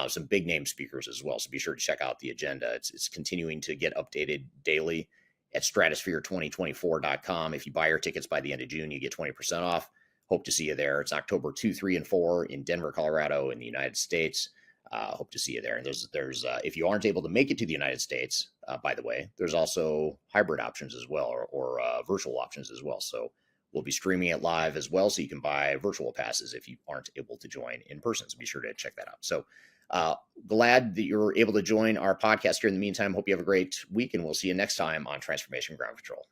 Some big name speakers as well. So be sure to check out the agenda. It's continuing to get updated daily at stratosphere2024.com. If you buy your tickets by the end of June, you get 20% off. Hope to see you there. It's October 2, 3, and 4 in Denver, Colorado, in the United States. Hope to see you there. And there's if you aren't able to make it to the United States, by the way, there's also hybrid options as well, or virtual options as well. So we'll be streaming it live as well, so you can buy virtual passes if you aren't able to join in person. So be sure to check that out. So glad that you're able to join our podcast here in the meantime. Hope you have a great week, and we'll see you next time on Transformation Ground Control.